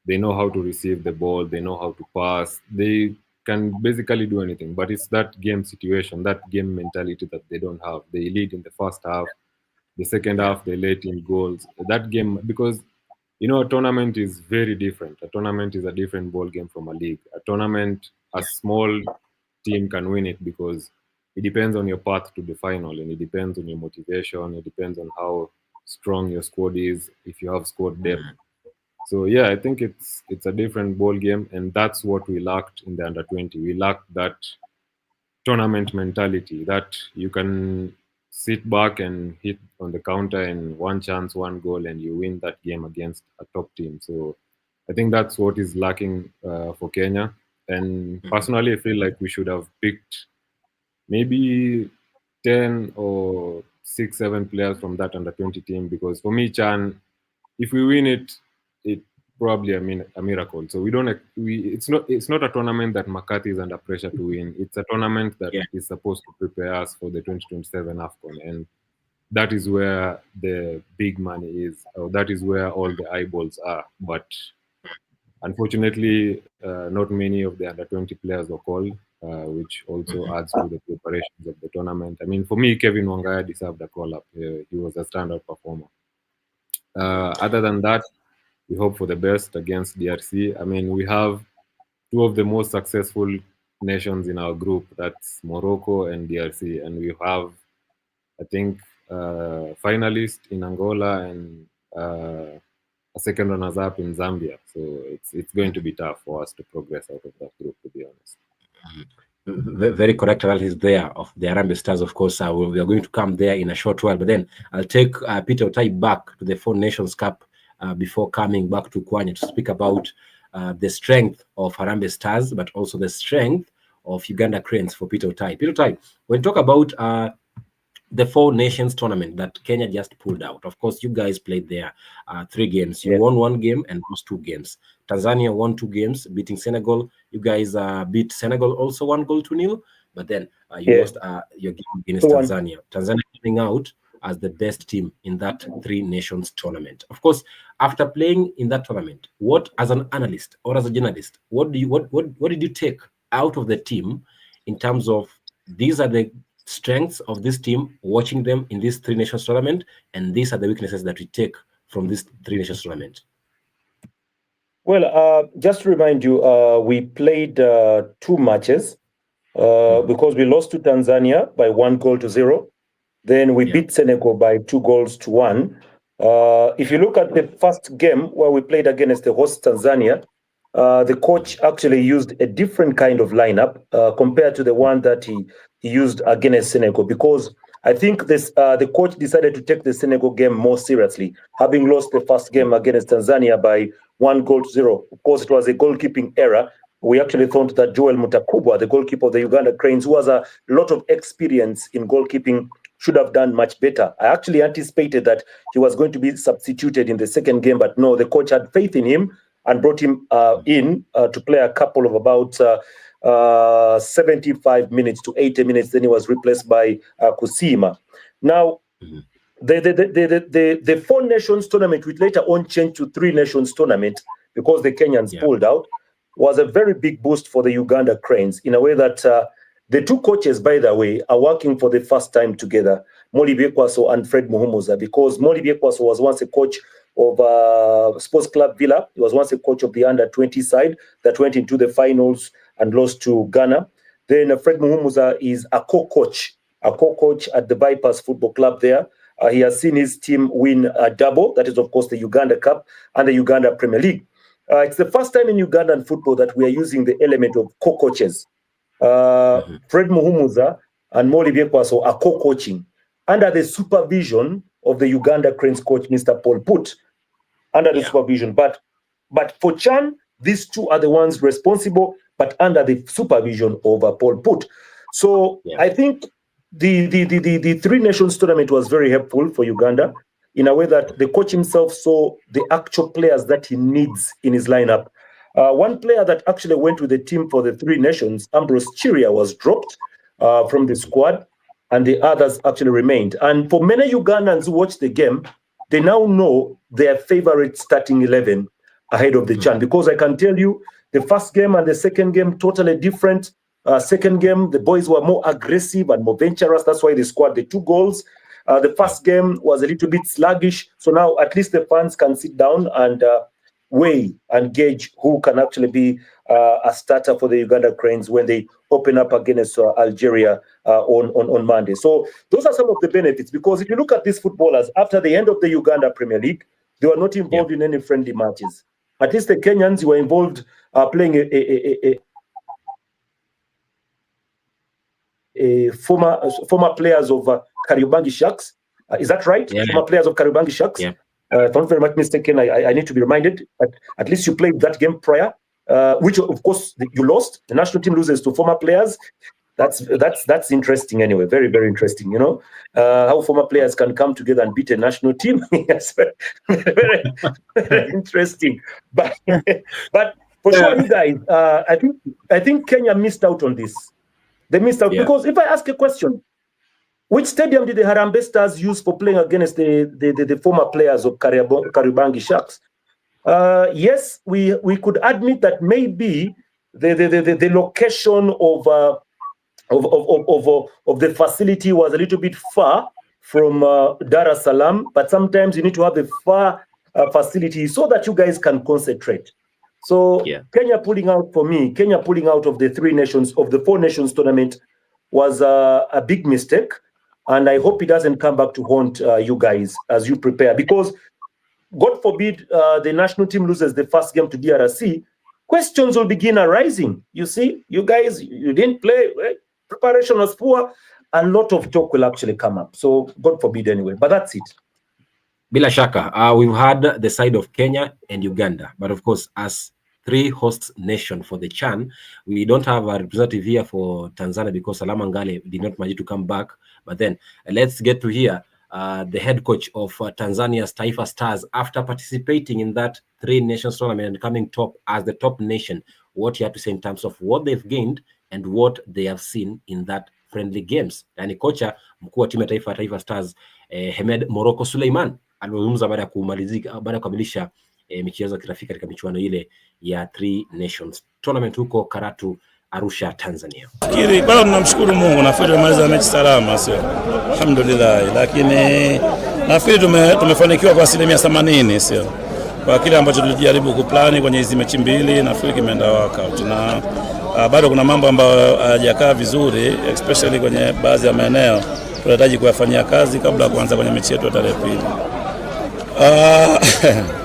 They know how to receive the ball. They know how to pass. They can basically do anything. But it's that game situation, that game mentality that they don't have. They lead in the first half. The second half, they let in goals. That game, because a tournament is very different. A tournament is a different ball game from a league. A tournament, a small team can win it because it depends on your path to the final, and it depends on your motivation. It depends on how strong your squad is, if you have squad depth. So yeah, I think it's a different ball game, and that's what we lacked in the under-20. We lacked that tournament mentality that you can sit back and hit on the counter and one chance, one goal, and you win that game against a top team. So I think that's what is lacking for Kenya. And personally, I feel like we should have picked maybe 10 or 6, 7 players from that under-20 team, because for me, Chan, if we win it, it probably a miracle. So it's not a tournament that McCarthy is under pressure to win. It's a tournament that is supposed to prepare us for the 2027 AFCON, and that is where the big money is, or that is where all the eyeballs are. But unfortunately, not many of the under-20 players were called, which also adds to the preparations of the tournament. I mean, for me, Kevin Wangaya deserved a call-up. He was a standout performer. Other than that, we hope for the best against DRC. I mean, we have two of the most successful nations in our group. That's Morocco and DRC. And we have, I think, finalist in Angola and a second runners-up in Zambia. So it's going to be tough for us to progress out of that group, to be honest. Very correct analysis there of the Harambee Stars. Of course, we are going to come there in a short while. But then I'll take Peter Otai back to the Four Nations Cup before coming back to Kwanya to speak about the strength of Harambee Stars, but also the strength of Uganda Cranes for Peter Otai. Peter Otai, when you talk about the Four Nations tournament that Kenya just pulled out, of course, you guys played there 3 games. You won 1 game and lost 2 games. Tanzania won 2 games, beating Senegal. You guys beat Senegal also 1-0, but then you lost your game against Tanzania. Tanzania coming out as the best team in that 3 Nations tournament. Of course, after playing in that tournament, what, as an analyst or as a journalist, what did you take out of the team in terms of these are the strengths of this team, watching them in this 3 Nations tournament, and these are the weaknesses that we take from this 3 Nations tournament? Well, just to remind you, we played 2 matches because we lost to Tanzania by 1-0. Then we beat Senegal by 2-1. If you look at the first game where we played against the host Tanzania, the coach actually used a different kind of lineup compared to the one that he used against Senegal, because I think the coach decided to take the Senegal game more seriously, having lost the first game against Tanzania by 1-0. Of course, it was a goalkeeping error. We actually thought that Joel Mutakubwa, the goalkeeper of the Uganda Cranes, who has a lot of experience in goalkeeping, should have done much better. I actually anticipated that he was going to be substituted in the second game, but no, the coach had faith in him and brought him in to play a couple of about 75 minutes to 80 minutes. Then he was replaced by Kusima. Now, the 4 Nations tournament, which later on changed to 3 Nations tournament because the Kenyans pulled out, was a very big boost for the Uganda Cranes, in a way that the 2 coaches, by the way, are working for the first time together, Molly Biekwaso and Fred Muhumuza, because Molly Biekwaso was once a coach of Sports Club Villa. He was once a coach of the under-20 side that went into the finals and lost to Ghana. Then Fred Muhumuza is a co-coach at the Vipers Football Club there. He has seen his team win a double, that is, of course, the Uganda Cup and the Uganda Premier League. It's the first time in Ugandan football that we are using the element of co-coaches. Fred Muhumuza and Molly Biekwaso are co-coaching under the supervision of the Uganda Cranes coach, Mr. Paul Put, under the supervision. But for Chan, these 2 are the ones responsible, but under the supervision of Paul Put. So I think the 3 Nations tournament was very helpful for Uganda, in a way that the coach himself saw the actual players that he needs in his lineup. One player that actually went with the team for the 3 Nations, Ambrose Chiria, was dropped from the squad, and the others actually remained. And for many Ugandans who watched the game, they now know their favorite starting 11. ahead of the CHAN, because I can tell you the first game and the second game totally different. Second game, the boys were more aggressive and more venturous. That's why they scored the 2 goals. The first game was a little bit sluggish. So now at least the fans can sit down and weigh and gauge who can actually be a starter for the Uganda Cranes when they open up against Algeria on Monday. So those are some of the benefits, because if you look at these footballers, after the end of the Uganda Premier League, they were not involved in any friendly matches. At least the Kenyans were involved playing former players of Kariobangi Sharks. Is that right? Yeah. Former players of Kariobangi Sharks. Yeah. If I'm not very much mistaken, I need to be reminded. At least you played that game prior, which of course you lost. The national team loses to former players. That's interesting anyway. Very, very interesting. You know how former players can come together and beat a national team. Yes, very, very interesting. But for sure, you guys, I think Kenya missed out on this. They missed out because if I ask a question, which stadium did the Harambee Stars use for playing against the former players of Kariobangi Sharks? Yes, we could admit that maybe the location of the facility was a little bit far from Dar es Salaam, but sometimes you need to have a far facility so that you guys can concentrate. So Kenya pulling out of the 3 nations, of the 4 nations tournament was a big mistake. And I hope it doesn't come back to haunt you guys as you prepare. Because God forbid the national team loses the first game to DRC, questions will begin arising. You see, you guys, you didn't play, preparation was poor. A lot of talk will actually come up. So God forbid anyway, but that's it. Bila shaka, we've had the side of Kenya and Uganda, but of course, as 3 host nation for the CHAN, we don't have a representative here for Tanzania because Salama Ngale did not manage to come back. But then let's get to hear the head coach of Tanzania's Taifa Stars after participating in that 3 nations tournament and coming top as the top nation. What he had to say in terms of what they've gained and what they have seen in that friendly games. Yani kocha mkuu wa timu ya Taifa Stars Hemed Morocco Suleiman alizungumza baada ya kukamilisha michezo ya kirafiki katika michuano ile ya 3 Nations Tournament huko Karatu, Arusha, Tanzania. Fikiri bado tunamshukuru Mungu, nafikiri tumemaliza mechi salama, sio? Alhamdulillah, lakini nafikiri tumefanikiwa kwa 80%, sio? Kwa kile ambacho tulijaribu kuplani kwenye hizo mechi 2, nafikiri kimeenda workout. Na bado kuna mambo ambayo hayajakaa vizuri, especially kwenye baadhi ya maeneo tunahitaji kuyafanyia kazi kabla ya kuanza kwenye mechi yetu ya tarehe 2.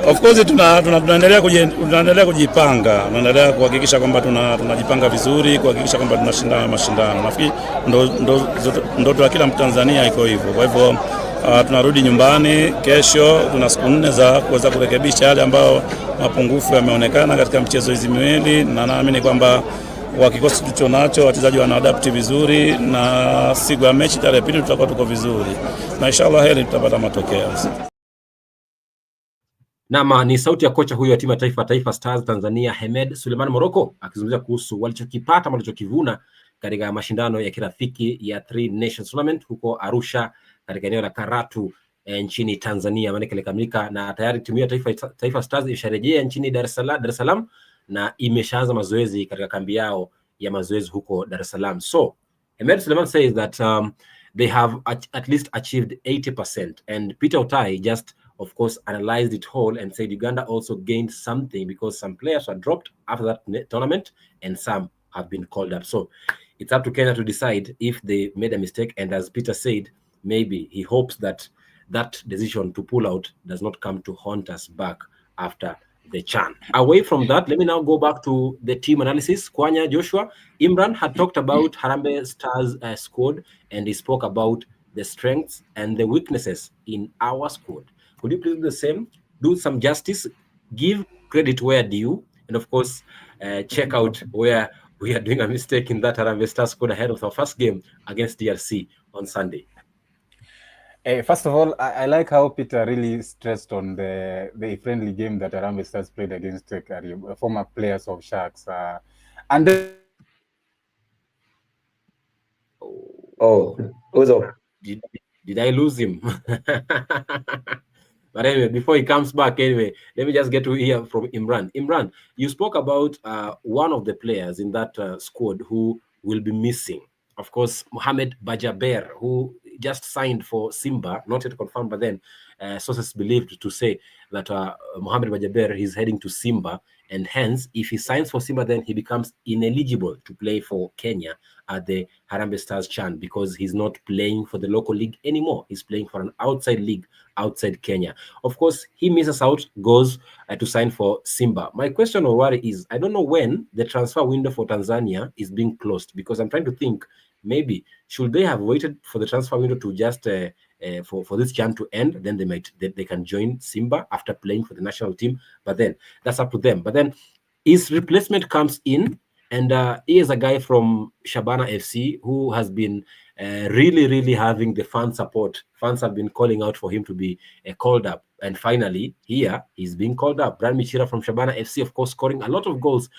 Of course tunaendelea kujipanga, tunaendelea kuhakikisha kwamba tunajipanga vizuri, kuhakikisha kwamba tunashindana mashindano. Nafikiri ndoto ya kila Mtanzania iko hivyo. Kwa hivyo tunarudi nyumbani kesho, tuna siku 4 za kuweza kurekebisha yale ambayo mapungufu yameonekana katika mchezo hizi miwili, na naamini kwamba kwa kikosi tulicho nacho wachezaji wanaadapt vizuri, na siku ya mechi tarehe 2 tutakuwa tuko vizuri, na inshallah heri tutapata matokeo. Nama ni sauti ya kocha huyo wa timu ya Taifa Stars Tanzania Hemed Suleiman Morocco akizungumzia kuhusu walichokipata walichokivuna katika mashindano ya kirafiki ya 3 Nations Tournament huko Arusha katika eneo la Karatu nchini Tanzania. Maana ilikamilika na tayari timu ya Taifa Stars imesharejea nchini Dar es Salaam na imeshaanza mazoezi katika kambi yao ya mazoezi huko Dar es Salaam. So Hemed Suleiman says that they have at least achieved 80%, and Peter Otai just of course analyzed it whole and said Uganda also gained something because some players were dropped after that tournament and some have been called up. So it's up to Kenya to decide if they made a mistake, and as Peter said, maybe he hopes that that decision to pull out does not come to haunt us back after the CHAN. Away from that, let me now go back to the team analysis. Kwanya Joshua, Imran had talked about Harambee Stars squad, and he spoke about the strengths and the weaknesses in our squad. Could you please do the same? Do some justice, give credit where due, and of course, check out where we are doing a mistake in that Harambee Stars squad ahead of our first game against DRC on Sunday. First of all, I like how Peter really stressed on the friendly game that Harambee Stars played against former players of Sharks. And then... Did I lose him? But anyway, before he comes back, anyway, let me just get to hear from Imran. Imran, you spoke about one of the players in that squad who will be missing. Of course, Mohamed Bajaber, who just signed for Simba, not yet confirmed, but then sources believed to say that Mohamed Bajaber is heading to Simba, and hence, if he signs for Simba, then he becomes ineligible to play for Kenya at the Harambee Stars CHAN because he's not playing for the local league anymore. He's playing for an outside league outside Kenya. Of course, he misses out, goes to sign for Simba. My question or worry is, I don't know when the transfer window for Tanzania is being closed, because I'm trying to think, maybe should they have waited for the transfer window to just for this CHAN to end, then they can join Simba after playing for the national team, but then that's up to them. But then his replacement comes in, and he is a guy from Shabana FC who has been really having the fan support. Fans have been calling out for him to be called up, and finally here he's being called up. Brian Michira from Shabana FC, of course, scoring a lot of goals.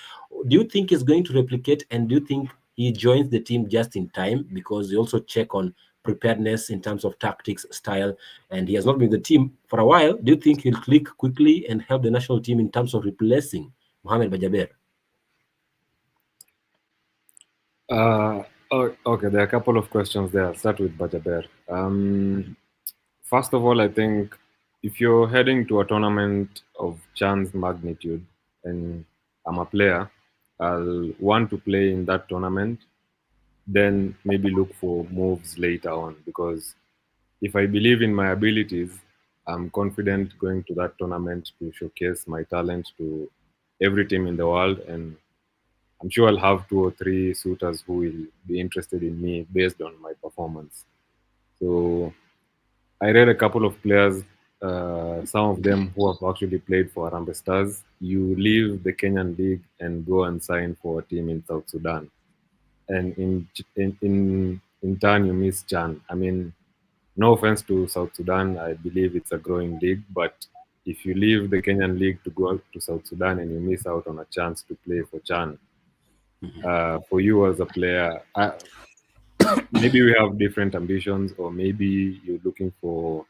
Do you think he's going to replicate, and do you think he joins the team just in time, because you also check on preparedness in terms of tactics, style, and he has not been the team for a while? Do you think he'll click quickly and help the national team in terms of replacing Mohamed Bajaber? Okay, there are a couple of questions there. I'll start with Bajaber. First of all, I think if you're heading to a tournament of CHAN's magnitude and I'm a player, I'll want to play in that tournament, then maybe look for moves later on, because if I believe in my abilities, I'm confident going to that tournament to showcase my talent to every team in the world, and I'm sure I'll have 2 or 3 suitors who will be interested in me based on my performance. So I read a couple of players, some of them who have actually played for Harambee Stars. You leave the Kenyan league and go and sign for a team in South Sudan, and in turn you miss CHAN. I mean, no offense to South Sudan, I believe it's a growing league, but if you leave the Kenyan league to go to South Sudan and you miss out on a chance to play for CHAN, for you as a player, maybe we have different ambitions, or maybe you're looking for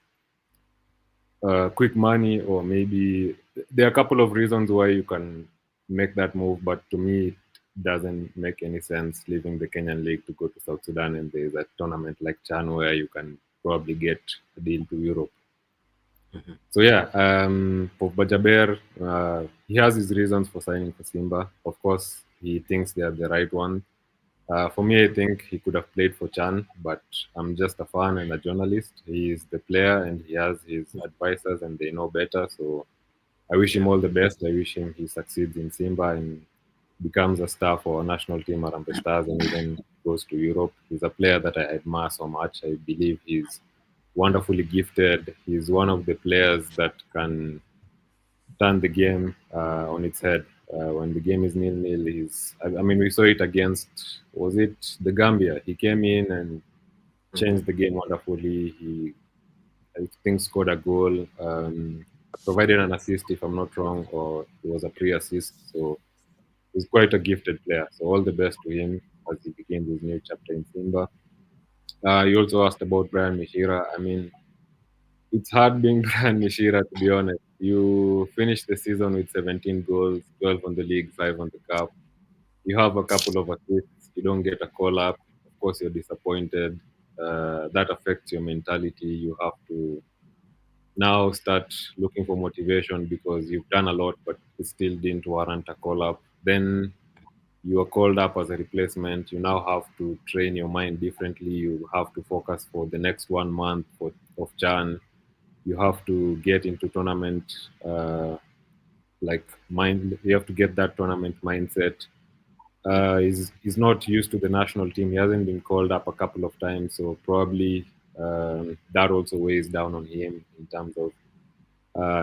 quick money, or maybe there are a couple of reasons why you can make that move, but to me it doesn't make any sense leaving the Kenyan league to go to South Sudan, and there's a tournament like CHAN where you can probably get a deal to Europe. So yeah, for Bajaber, he has his reasons for signing for Simba. Of course, he thinks they are the right one. For me, I think he could have played for CHAN, but I'm just a fan and a journalist. He is the player and he has his advisors and they know better. So I wish him all the best. I wish him he succeeds in Simba and becomes a star for our national team, Harambee Stars, and even goes to Europe. He's a player that I admire so much. I believe he's wonderfully gifted. He's one of the players that can turn the game on its head. When the game is 0-0, I mean, we saw it against, was it the Gambia? He came in and changed the game wonderfully. He, I think, scored a goal, provided an assist, if I'm not wrong, or it was a pre-assist. So he's quite a gifted player. So all the best to him as he begins his new chapter in Simba. You also asked about Brian Mishira. I mean, it's hard being Brian Mishira, to be honest. You finish the season with 17 goals, 12 on the league, 5 on the cup. You have a couple of assists. You don't get a call up. Of course, you're disappointed. That affects your mentality. You have to now start looking for motivation because you've done a lot, but it still didn't warrant a call up. Then you are called up as a replacement. You now have to train your mind differently. You have to focus for the next 1 month of CHAN. You have to get into tournament you have to get that tournament mindset. He's not used to the national team. He hasn't been called up a couple of times, so probably that also weighs down on him in terms of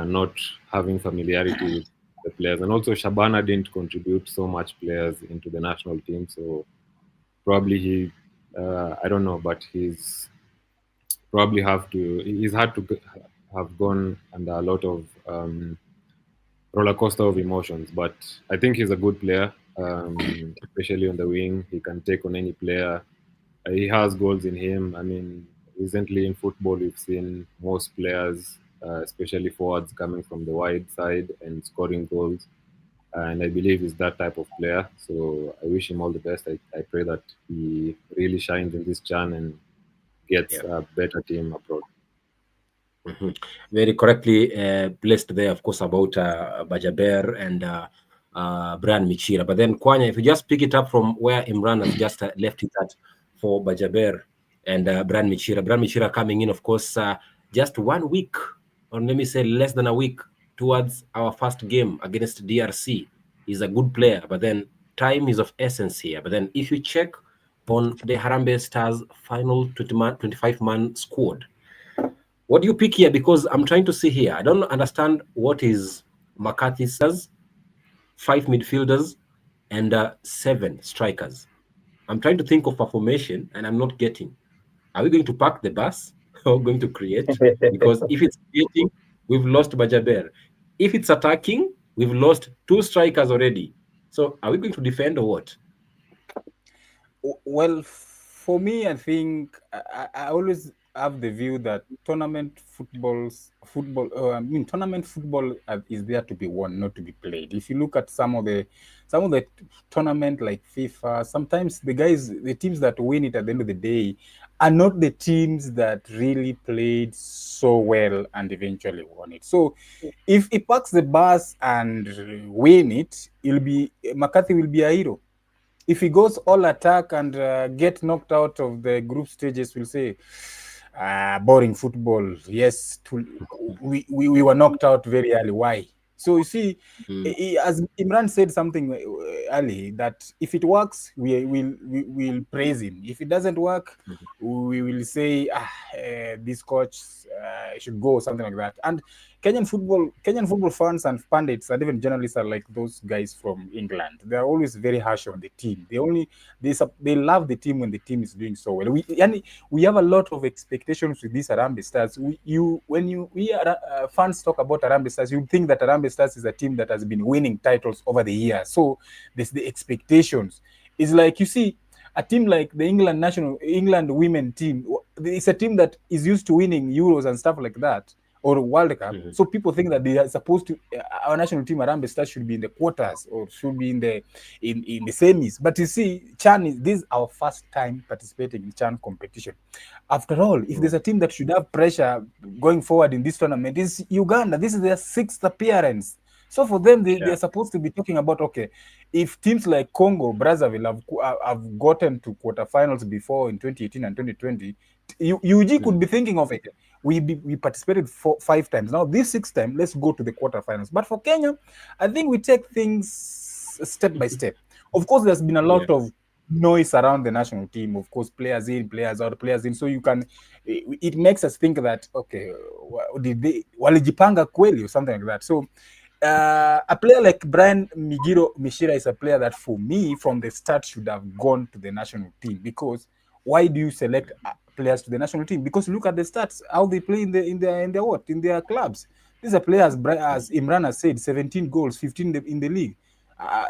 not having familiarity with the players. And also Shabana didn't contribute so much players into the national team, so probably I don't know, but he's had to have gone under a lot of roller coaster of emotions. But I think he's a good player, especially on the wing. He can take on any player. He has goals in him. I mean, recently in football, we've seen most players especially forwards coming from the wide side and scoring goals. And I believe he's that type of player. So I wish him all the best. I pray that he really shines in this CHAN and gets a better team abroad. Very correctly placed there, of course, about Bajaber and Brian Michira. But then, Kwanya, if you just pick it up from where Imran has just left it at for Bajaber and Brian Michira coming in, of course, just 1 week, or let me say less than a week, towards our first game against DRC. He's a good player, but then time is of essence here. But then if you check on the Harambee Stars final 25-man squad, what do you pick here? Because I'm trying to see here. I don't understand what is McCarthy says. 5 midfielders and 7 strikers. I'm trying to think of a formation and I'm not getting. Are we going to park the bus or going to create? Because if it's creating, we've lost Bajaber. If it's attacking, we've lost 2 strikers already. So are we going to defend or what? Well, for me, I think I always have the view that tournament football is there to be won, not to be played. If you look at some of the tournament like FIFA, sometimes the teams that win it at the end of the day are not the teams that really played so well and eventually won it. So if he parks the bus and win it, McCarthy will be a hero. If he goes all attack and get knocked out of the group stages, we'll say, boring football. Yes, we were knocked out very early. Why? So you see, as Imran said something early, that if it works, we'll praise him. If it doesn't work, we will say, this coach should go, something like that. And Kenyan football fans and pundits and even journalists are like those guys from England. They are always very harsh on the team. They love the team when the team is doing so well. We have a lot of expectations with these Harambee Stars. When fans talk about Harambee Stars, you think that Harambee Stars is a team that has been winning titles over the years. So there's the expectations. It's like, you see, a team like the England women team, it's a team that is used to winning Euros and stuff like that, or World Cup. So people think that they are supposed to, our national team Harambee Stars should be in the quarters or should be in the semis. But you see, CHAN this is our first time participating in CHAN competition. After all, if there's a team that should have pressure going forward in this tournament, it's Uganda. This is their 6th appearance. So for them, they're supposed to be talking about, okay, if teams like Congo, Brazzaville have gotten to quarterfinals before in 2018 and 2020, UG could be thinking of it. We participated 5 times. Now this 6th time, let's go to the quarterfinals. But for Kenya, I think we take things step by step. Of course, there's been a lot of noise around the national team. Of course, players in, players out, players in. So it makes us think that, okay, walijipanga kweli or something like that. So a player like Brian Michira is a player that, for me, from the start should have gone to the national team. Because why do you select players to the national team? Because look at the stats, how they play in their clubs. These are players, as Imran has said, 17 goals, 15 in the league,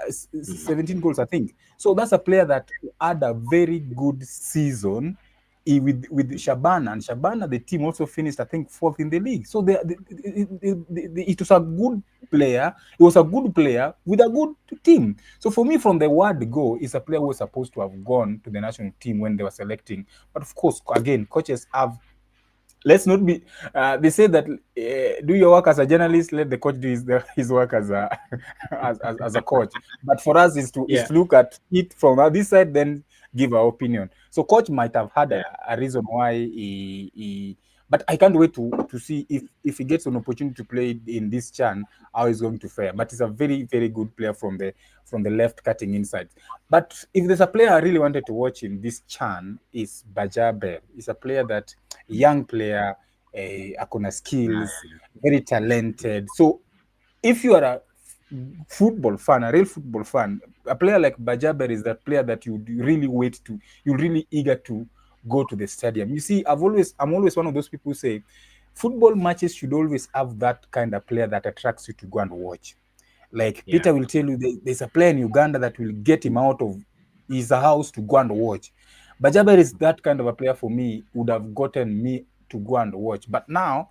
17 goals, I think. So that's a player that had a very good season with Shabana, and Shabana, the team also finished, I think, 4th in the league. So it was a good player. He was a good player with a good team. So for me, from the word go, is a player who was supposed to have gone to the national team when they were selecting. But of course, again, coaches have. Let's not be. They say that do your work as a journalist. Let the coach do his work as a coach. But for us, is to look at it from this side, then give our opinion. So coach might have had a reason why he. But I can't wait to see if he gets an opportunity to play in this CHAN, how he's going to fare. But he's a very, very good player from the left, cutting inside. But if there's a player I really wanted to watch in this CHAN, is Bajaber. He's a player that, young player, akona skills, very talented. So if you are a football fan, a real football fan, a player like Bajaber is that player that you really you're really eager to go to the stadium. You see, I'm always one of those people who say football matches should always have that kind of player that attracts you to go and watch. Like Peter will tell you, there's a player in Uganda that will get him out of his house to go and watch. Bajaber is that kind of a player for me, would have gotten me to go and watch. But now,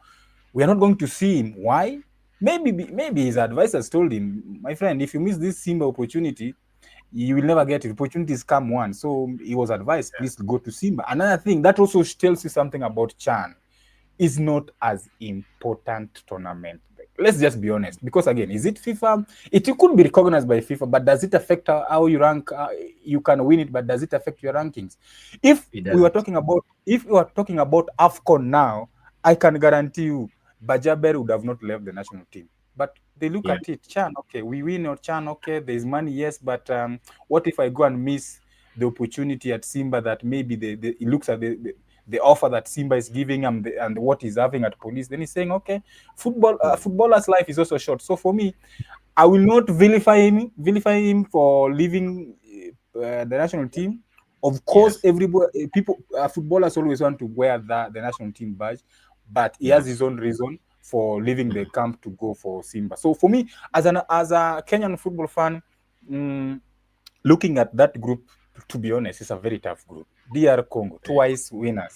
We are not going to see him. Why? Maybe his advisors told him, my friend, if you miss this Simba opportunity, you will never get it. Opportunities come once. So he was advised, please go to Simba. Another thing that also tells you something about CHAN is not as important tournament. Let's just be honest, because again, is it FIFA? It could be recognized by FIFA, but does it affect how you rank? You can win it, but does it affect your rankings? If we were talking about AFCON now, I can guarantee you, Bajaber would have not left the national team. But they look at it, CHAN, okay, we win or CHAN, okay, there's money, yes, but what if I go and miss the opportunity at Simba that maybe it looks at the offer that Simba is giving and what he's having at Police? Then he's saying, okay, footballer's life is also short. So for me, I will not vilify him for leaving the national team. Of course, everybody, footballers always want to wear the national team badge, but he has his own reason for leaving the camp to go for Simba. So for me, as a Kenyan football fan, looking at that group, to be honest, it's a very tough group. DR Congo, twice winners.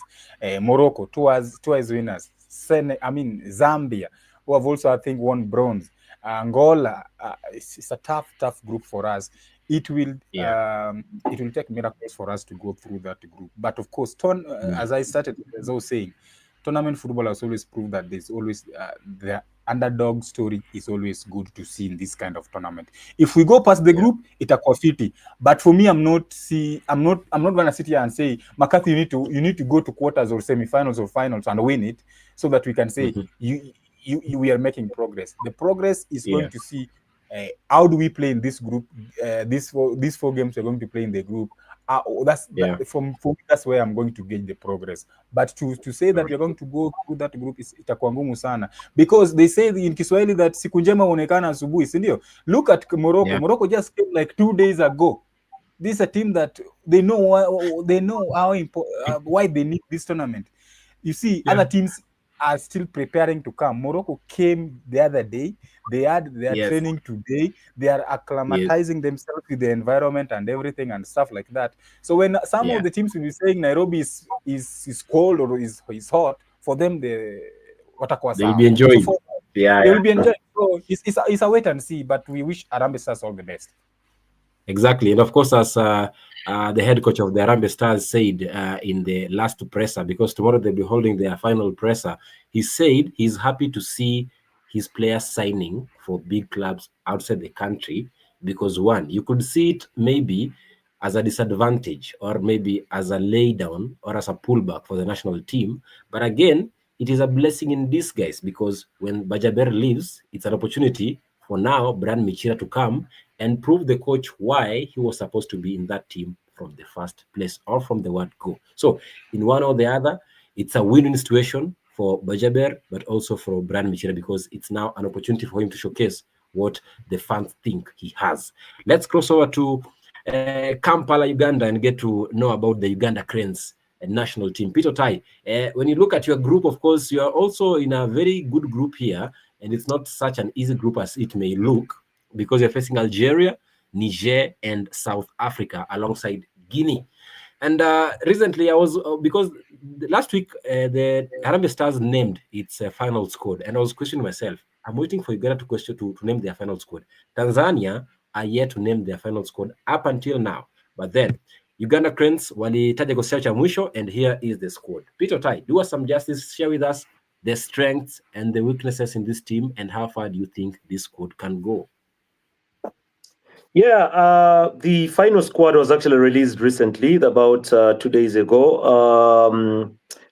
Morocco, twice winners. Zambia, who have also, I think, won bronze. Angola, it's a tough group for us. It will take miracles for us to go through that group. But of course, as I was saying, tournament football has always proved that there's always the underdog story is always good to see in this kind of tournament. If we go past the group, it's a coffee. But for me, I'm not gonna sit here and say, McCarthy, you need to go to quarters or semi-finals or finals and win it, so that we can say we are making progress. The progress is going to see how do we play in this group. These four games we're going to play in the group. That's where I'm going to gauge the progress. But to say that you're going to go through that group is itakuwa ngumu sana, because they say in Kiswahili that siku njema huonekana asubuhi, si ndio? Look at Morocco. Morocco just came like 2 days ago. This is a team that they know why they need this tournament. You see, other teams are still preparing to come. Morocco came the other day. They had their training today. They are acclimatizing themselves with the environment and everything and stuff like that. So when some of the teams will be saying Nairobi is cold or is hot, for them they'll be enjoying. They'll be enjoying. So it's a wait and see. But we wish Harambee Stars all the best. Exactly, and of course, as the head coach of the Harambee Stars said in the last presser, because tomorrow they'll be holding their final presser, he said he's happy to see his players signing for big clubs outside the country, because one, you could see it maybe as a disadvantage or maybe as a lay down or as a pullback for the national team, but again, it is a blessing in disguise, because when Bajaber leaves, it's an opportunity for now Brian Michira to come and prove the coach why he was supposed to be in that team from the first place or from the word go. So in one or the other, it's a win-win situation for Bajaber, but also for Brian Michira, because it's now an opportunity for him to showcase what the fans think he has. Let's cross over to Kampala, Uganda, and get to know about the Uganda Cranes national team. Peter Tai, when you look at your group, of course, you are also in a very good group here, and it's not such an easy group as it may look, because you're facing Algeria, Niger, and South Africa alongside Guinea. And recently, because last week, the Harambee Stars named its final squad, and I was questioning myself. I'm waiting for Uganda to name their final squad. Tanzania are yet to name their final squad up until now. But then, Uganda Cranes walitaja kikosi cha mwisho, and here is the squad. Peter Tai, do us some justice, share with us the strengths and the weaknesses in this team, and how far do you think this squad can go? Yeah, the final squad was actually released recently, about 2 days ago.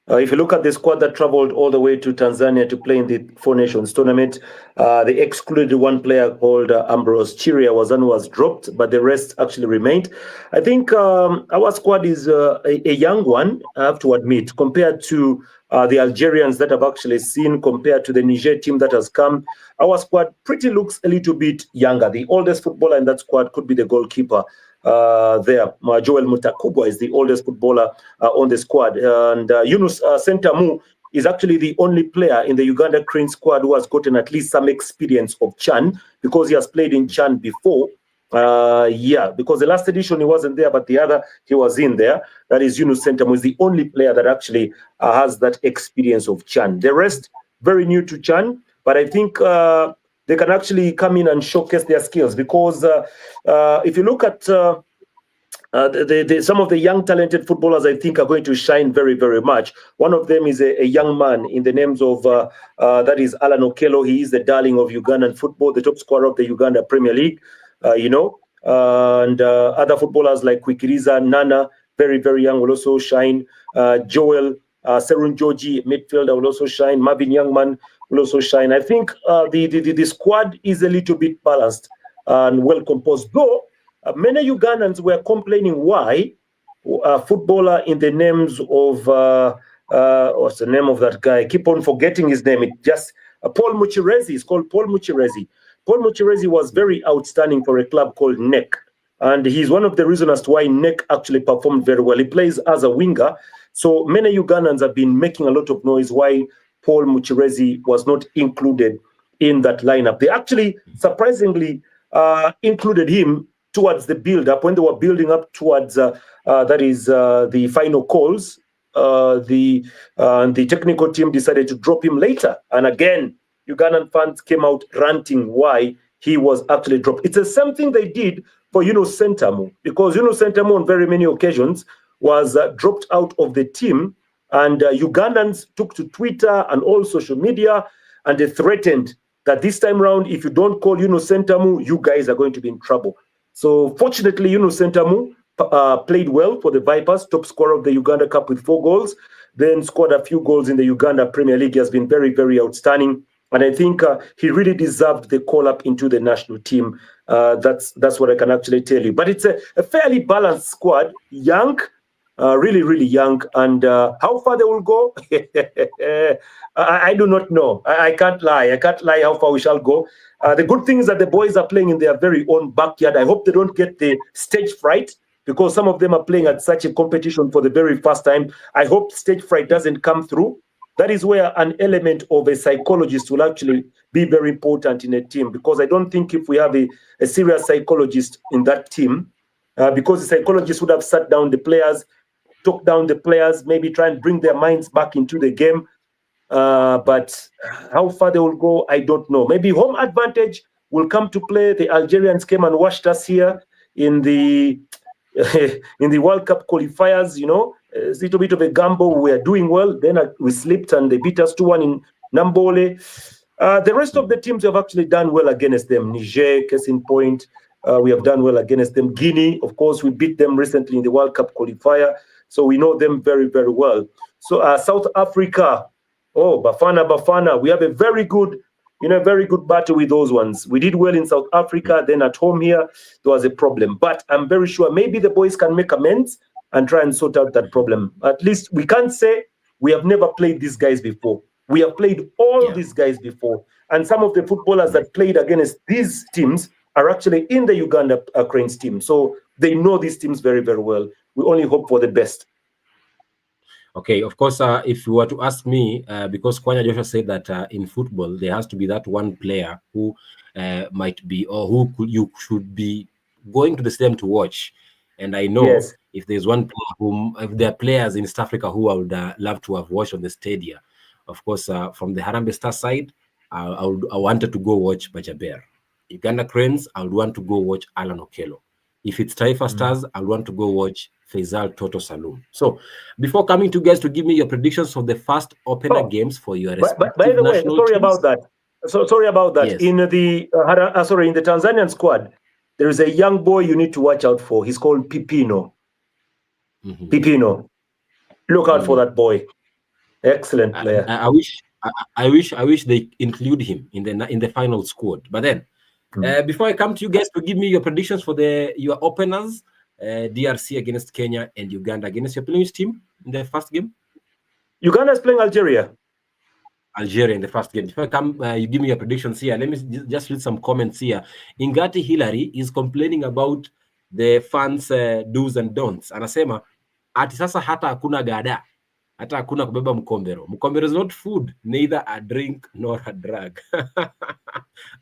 If you look at the squad that traveled all the way to Tanzania to play in the Four Nations tournament, they excluded one player called Ambrose Chiria, who was dropped, but the rest actually remained. I think our squad is a young one, I have to admit, compared to the Algerians that I've actually seen, compared to the Niger team that has come. Our squad pretty looks a little bit younger. The oldest footballer in that squad could be the goalkeeper there. Joel Mutakubwa is the oldest footballer on the squad. And Yunus Sentamu is actually the only player in the Uganda Crane squad who has gotten at least some experience of CHAN, because he has played in CHAN before. Because the last edition he wasn't there, but the other he was in there. That is Yunus Sentamu is the only player that actually has that experience of CHAN. The rest very new to CHAN, but I think they can actually come in and showcase their skills, because if you look at some of the young talented footballers, I think are going to shine very, very much. One of them is a young man in the names of, that is Alan Okello. He is the darling of Ugandan football, the top scorer of the Uganda Premier League, and other footballers like Kwikiriza, Nana, very, very young, will also shine. Joel, Serun Georgie, midfielder, will also shine. Marvin Youngman will also shine. I think the squad is a little bit balanced and well composed, though many Ugandans were complaining why a footballer in the names of what's the name of that guy? I keep on forgetting his name. It just Paul Muchirezi. It's called Paul Muchirezi. Paul Muchirezi was very outstanding for a club called NEC, and he's one of the reasons as to why NEC actually performed very well. He plays as a winger, so many Ugandans have been making a lot of noise why Paul Muchirezi was not included in that lineup. They actually surprisingly included him towards the build-up, when they were building up towards the final calls. The technical team decided to drop him later, and again Ugandan fans came out ranting why he was actually dropped. It's the same thing they did for Sentamu, because Sentamu on very many occasions was dropped out of the team, and Ugandans took to Twitter and all social media, and they threatened that this time around, if you don't call Sentamu, you guys are going to be in trouble. So fortunately, Sentamu played well for the Vipers, top scorer of the Uganda Cup with 4 goals, then scored a few goals in the Uganda Premier League. He has been very, very outstanding. And I think he really deserved the call-up into the national team. That's what I can actually tell you. But it's a fairly balanced squad, young, really, really young. And how far they will go, I do not know. I can't lie. I can't lie how far we shall go. The good thing is that the boys are playing in their very own backyard. I hope they don't get the stage fright, because some of them are playing at such a competition for the very first time. I hope stage fright doesn't come through. That is where an element of a psychologist will actually be very important in a team, because I don't think if we have a serious psychologist in that team, because the psychologist would have sat down the players, talked down the players, maybe try and bring their minds back into the game. But how far they will go, I don't know. Maybe home advantage will come to play. The Algerians came and washed us here in the World Cup qualifiers, it's a little bit of a gamble. We were doing well, then we slipped and they beat us 2-1 in Nambole. The rest of the teams have actually done well against them. Niger, case in point, we have done well against them. Guinea, of course, we beat them recently in the World Cup qualifier, so we know them very, very well. So South Africa, Bafana, we have a very good battle with those ones. We did well in South Africa, then at home here, there was a problem. But I'm very sure maybe the boys can make amends and try and sort out that problem. At least we can't say we have never played these guys before. We have played all these guys before. And some of the footballers that played against these teams are actually in the Uganda Cranes team. So they know these teams very, very well. We only hope for the best. Okay, of course, if you were to ask me, because Kwanya Joshua said that in football, there has to be that one player who might be, or you should be going to the stadium to watch. And I know if there's one player if there are players in East Africa who I would love to have watched on the stadium, of course, from the Harambee Stars side, I wanted to go watch Bajaber. Uganda Cranes, I would want to go watch Alan Okello. If it's Taifa Stars, I would want to go watch Faisal Toto Saloon. So, before coming to you guys to give me your predictions of the first opener games for your respective by the way, national sorry teams. about that. Sorry about that. Yes. In the in the Tanzanian squad, there is a young boy you need to watch out for. He's called Pipino. Pipino. Look out for that boy. Excellent player. I wish they include him in the final squad. But then, before I come to you guys to give me your predictions for your openers, DRC against Kenya and Uganda against your playing team in the first game. Uganda is playing Algeria. Algeria in the first game. Before I come, you give me your predictions here. Let me just read some comments here. Ingati Hillary is complaining about the fans' do's and don'ts. Anasema ati sasa hata hakuna gada, hata hakuna kubeba mkombero. Mkombero is not food, neither a drink nor a drug.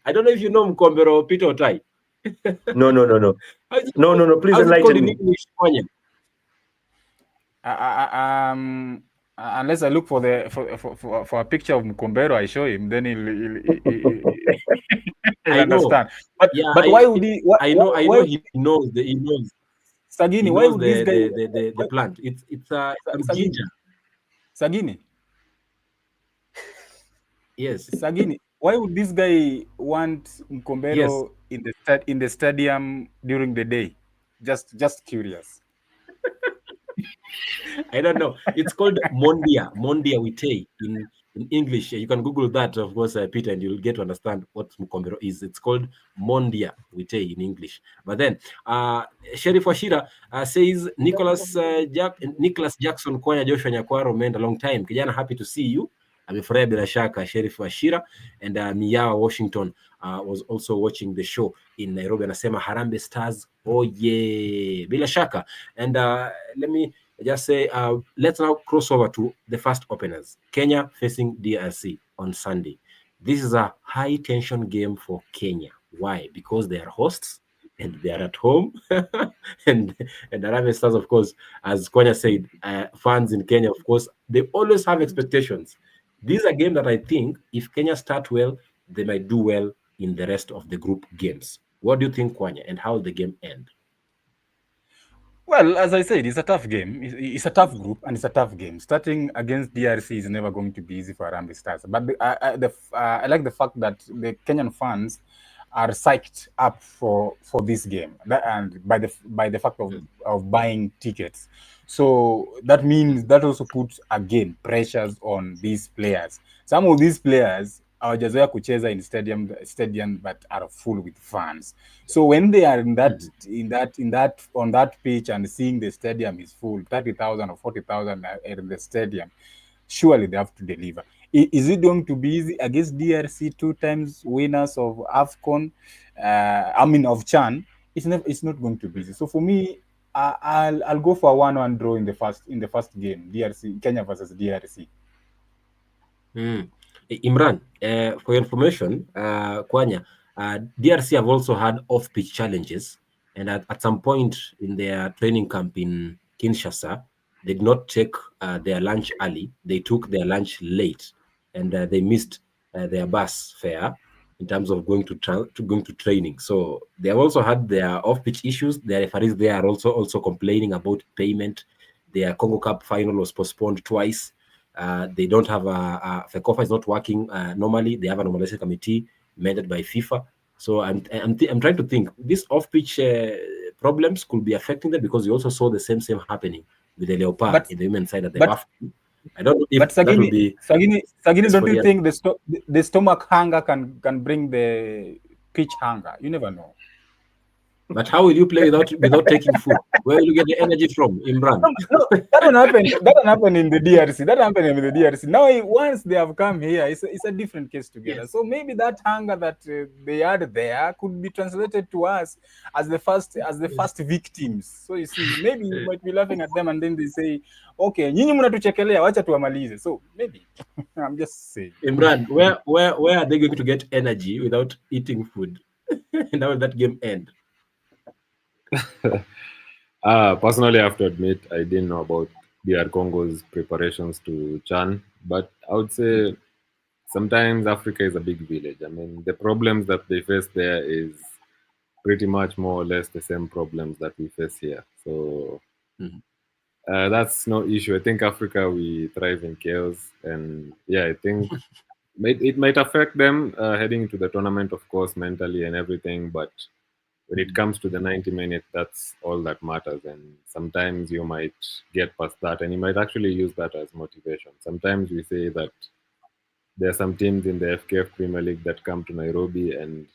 I don't know if you know mkombero, Peter Otai. No. No. Please enlighten me. unless I look for a picture of Mkombero, I show him, then he'll understand. But Yeah, why would he? I know he knows. He knows. Sagini, He why knows would this guy? the plant? It's some ginger. Sagini. Yes. Sagini, why would this guy want Mkombero in the stadium during the day? Just curious. I don't know. It's called Mondia Witei in English. You can Google that, of course, Peter, and you'll get to understand what Mkombero is. It's called Mondia Witei in English. But then, Sheriff Washira says, Nicholas Jackson Kwanya Joshua Nyakwaro, man, a long time. Kijana, happy to see you. Amefurahia bila shaka Sheriff Washira, and Miyawa Washington was also watching the show in Nairobi. Anasema Harambee Stars, oh yeah, bila shaka. And let me just say, let's now cross over to the first openers. Kenya facing DRC on Sunday. This is a high-tension game for Kenya. Why? Because they are hosts and they are at home. and Harambee Stars, of course, as Kwanya said, fans in Kenya, of course, they always have expectations. This is a game that I think, if Kenya start well, they might do well in the rest of the group games. What do you think, Kwanya, and how will the game end? Well, as I said, it's a tough game. It's a tough group, and it's a tough game. Starting against DRC is never going to be easy for Harambee Stars. But I like the fact that the Kenyan fans are psyched up for this game, and by the fact of buying tickets. So that means that also puts again pressures on these players. Some of these players hawajazoea kucheza in stadium that are full with fans. So when they are on that pitch and seeing the stadium is full, 30,000 or 40,000 in the stadium, surely they have to deliver. Is it going to be easy against DRC, 2 times winners of AFCON? Of CHAN. It's not going to be easy. So for me, I'll go for a 1-1 draw in the first game. Kenya versus DRC. Imran, for your information, Kwanya, DRC have also had off-pitch challenges, and at some point in their training camp in Kinshasa, they did not take their lunch early. They took their lunch late, and they missed their bus fare in terms of going to training. So they have also had their off-pitch issues. Their referees there are also complaining about payment. Their Congo Cup final was postponed twice. They don't have FECOFA is not working normally. They have a normalization committee mandated by FIFA. So I'm trying to think. These off-pitch problems could be affecting them, because we also saw the same happening with the Leopard in the women's side at the WAFCON. I don't know if that will be. Sagini, don't you think the stomach hunger can bring the pitch hunger? You never know. But how will you play without taking food? Where will you get the energy from, Imran? No, that don't happen. That don't happen in the DRC. That happened in the DRC. Now, once they have come here, it's a different case together. Yes. So maybe that hunger that they had there could be translated to us as the first victims. So you see, maybe you might be laughing at them, and then they say, "Okay, nyinyi mnatuchekelea, wacha tuamalize." So maybe I'm just saying. Imran, where are they going to get energy without eating food? And how will that game end? Personally, I have to admit, I didn't know about DR Congo's preparations to CHAN, but I would say sometimes Africa is a big village. I mean, the problems that they face there is pretty much more or less the same problems that we face here. So that's no issue. I think Africa, we thrive in chaos, and yeah, I think it might affect them heading into the tournament, of course, mentally and everything, but when it comes to the 90 minutes, that's all that matters. And sometimes you might get past that, and you might actually use that as motivation. Sometimes we say that there are some teams in the FKF Premier League that come to Nairobi, and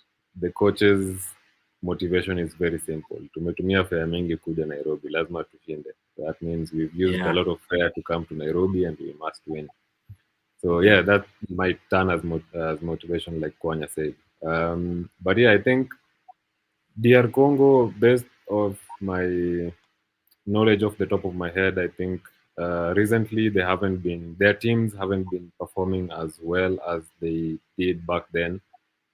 the coach's motivation is very simple. Tumetumia fare mingi kuja Nairobi, lazima tushinde. That means we've used a lot of fare to come to Nairobi, and we must win. So yeah, that might turn as motivation, like Kwanya said. But yeah, I think DR Congo, based of my knowledge off the top of my head, I think recently their teams haven't been performing as well as they did back then.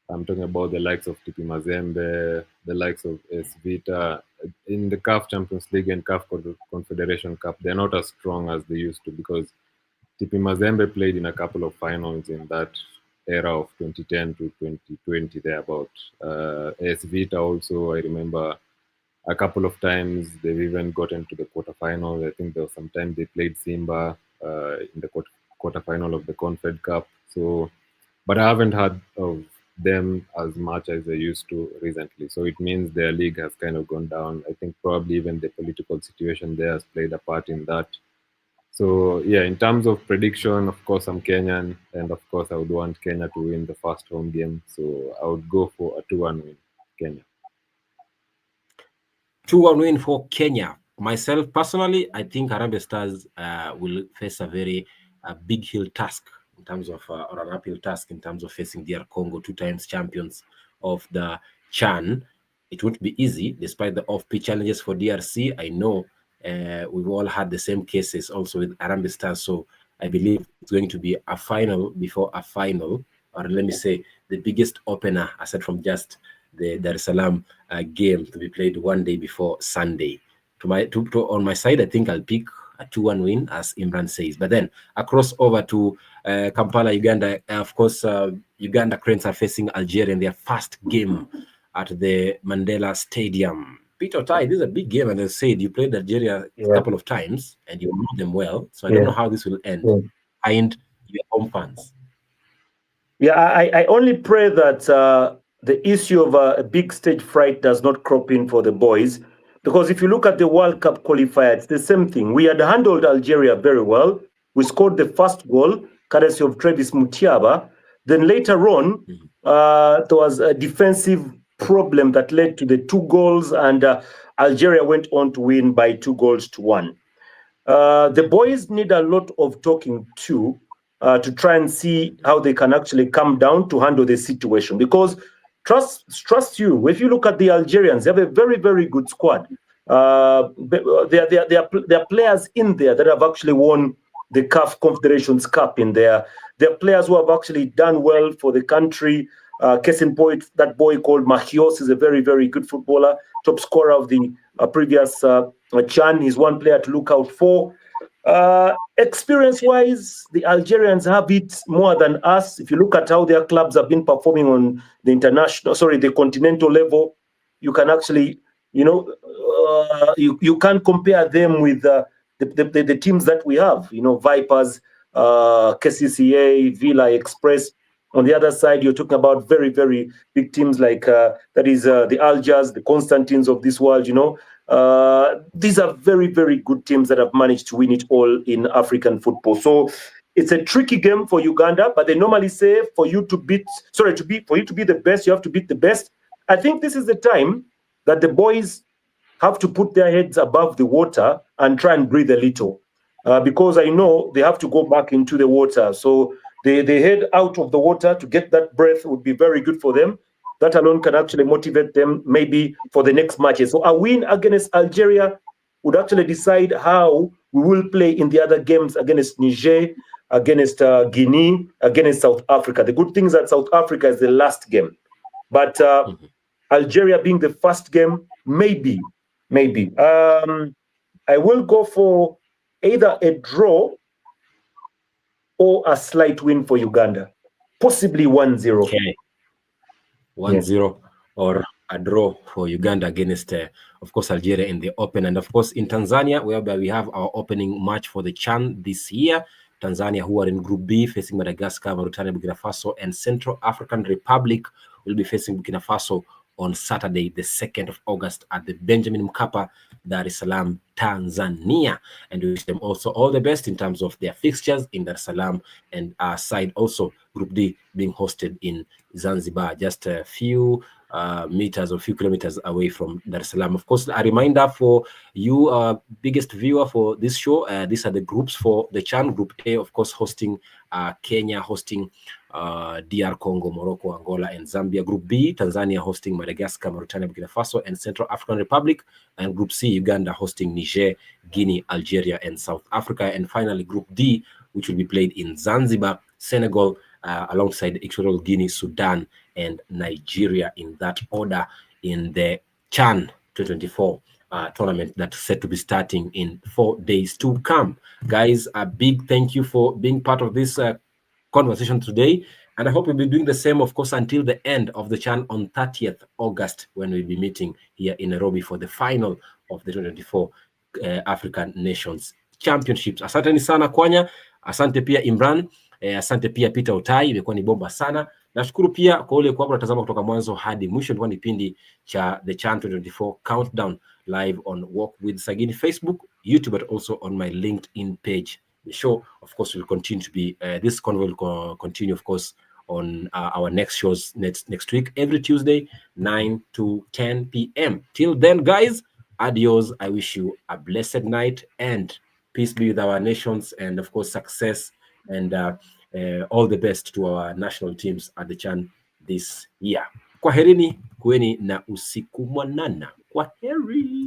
I'm talking about the likes of TP Mazembe, the likes of AS Vita. In the CAF Champions League and CAF Confederation Cup, they're not as strong as they used to, because TP Mazembe played in a couple of finals in that era of 2010 to 2020 thereabout. AS Vita also, I remember a couple of times they've even gotten to the quarterfinal. I think there was some time they played Simba in the quarterfinal of the Confed Cup. So, but I haven't heard of them as much as I used to recently. So it means their league has kind of gone down. I think probably even the political situation there has played a part in that. So yeah, in terms of prediction, of course I'm Kenyan, and of course I would want Kenya to win the first home game. So I would go for a 2-1 win, Kenya. 2-1 win for Kenya. Myself personally, I think Harambee Stars will face a very big hill task in terms of, or an uphill task in terms of facing DR Congo, 2 times champions of the CHAN. It won't be easy, despite the off-pitch challenges for DRC. I know we've all had the same cases also with Harambee Stars, so I believe it's going to be a final before a final, or let me say the biggest opener aside from just the Dar es Salaam game to be played one day before Sunday. On my side, I think I'll pick a 2-1 win, as Imran says. But then across over to Kampala, Uganda. Of course, Uganda Cranes are facing Algeria in their first game at the Mandela Stadium. Peter Tai, this is a big game, and as I said, you played Algeria a couple of times and you know them well. So I don't know how this will end. Behind your home fans. Yeah, I only pray that the issue of a big stage fright does not crop in for the boys, because if you look at the World Cup qualifier, it's the same thing. We had handled Algeria very well. We scored the first goal, courtesy of Travis Mutiaba. Then later on, there was a defensive problem that led to the 2 goals, and Algeria went on to win by 2-1. The boys need a lot of talking to try and see how they can actually come down to handle the situation. Because trust you, if you look at the Algerians, they have a very, very good squad. There are players in there that have actually won the CAF Confederations Cup in there. There are players who have actually done well for the country. Case in point, that boy called Machios is a very, very good footballer, top scorer of the previous CHAN. He's one player to look out for. Experience-wise, the Algerians have it more than us. If you look at how their clubs have been performing on the continental level, you can actually, you can't compare them with the teams that we have. Vipers, KCCA, Villa, Express. On the other side, you're talking about very, very big teams like that is the Algiers, the Constantines of this world. These are very, very good teams that have managed to win it all in African football. So it's a tricky game for Uganda, but they normally say for you to be the best, you have to beat the best. I think this is the time that the boys have to put their heads above the water and try and breathe a little, because I know they have to go back into the water. So they head out of the water to get that breath would be very good for them. That alone can actually motivate them maybe for the next matches. So a win against Algeria would actually decide how we will play in the other games against Niger, against Guinea, against South Africa. The good thing is that South Africa is the last game. But Algeria being the first game, maybe. I will go for either a draw or a slight win for Uganda, possibly 1-0. Okay. 1-0 or a draw for Uganda against, of course, Algeria in the Open. And of course, in Tanzania, whereby we have our opening match for the CHAN this year. Tanzania, who are in Group B, facing Madagascar, Mauritania, Burkina Faso, and Central African Republic, will be facing Burkina Faso on Saturday, the 2nd of August at the Benjamin Mkapa, Dar es Salaam, Tanzania. And we wish them also all the best in terms of their fixtures in Dar es Salaam, and our side also, Group D, being hosted in Zanzibar, just a few meters or few kilometers away from Dar es Salaam. Of course, a reminder for you, biggest viewer for this show, these are the groups for the CHAN. Group A, of course, hosting Kenya, hosting DR Congo, Morocco, Angola, and Zambia. Group B, Tanzania hosting Madagascar, Mauritania, Burkina Faso, and Central African Republic. And Group C, Uganda hosting Niger, Guinea, Algeria, and South Africa. And finally, Group D, which will be played in Zanzibar, Senegal, alongside Equatorial Guinea, Sudan, and Nigeria, in that order in the CHAN 2024 tournament that's set to be starting in 4 days to come. Guys, a big thank you for being part of this conversation today. And I hope you'll be doing the same, of course, until the end of the CHAN on 30th August, when we'll be meeting here in Nairobi for the final of the 2024 African Nations Championships. Asante sana Kwanya, asante pia Imran, asante pia Peter Otai, imekuwa ni bomba sana. Nashukuru pia kwa ule kwa unatazama kutoka mwanzo hadi mwisho. Ilikuwa ni kipindi cha the CHAN 2024 Countdown live on Walk with Sagini Facebook, YouTube, but also on my LinkedIn page. The show, of course, will continue to be, this convo will continue, of course, on our next shows next week, every Tuesday, 9 to 10 p.m. Till then, guys, adios. I wish you a blessed night, and peace be with our nations, and of course, success, and all the best to our national teams at the CHAN this year. Kwaherini, kuweni na usiku mwanana. Kwaheri.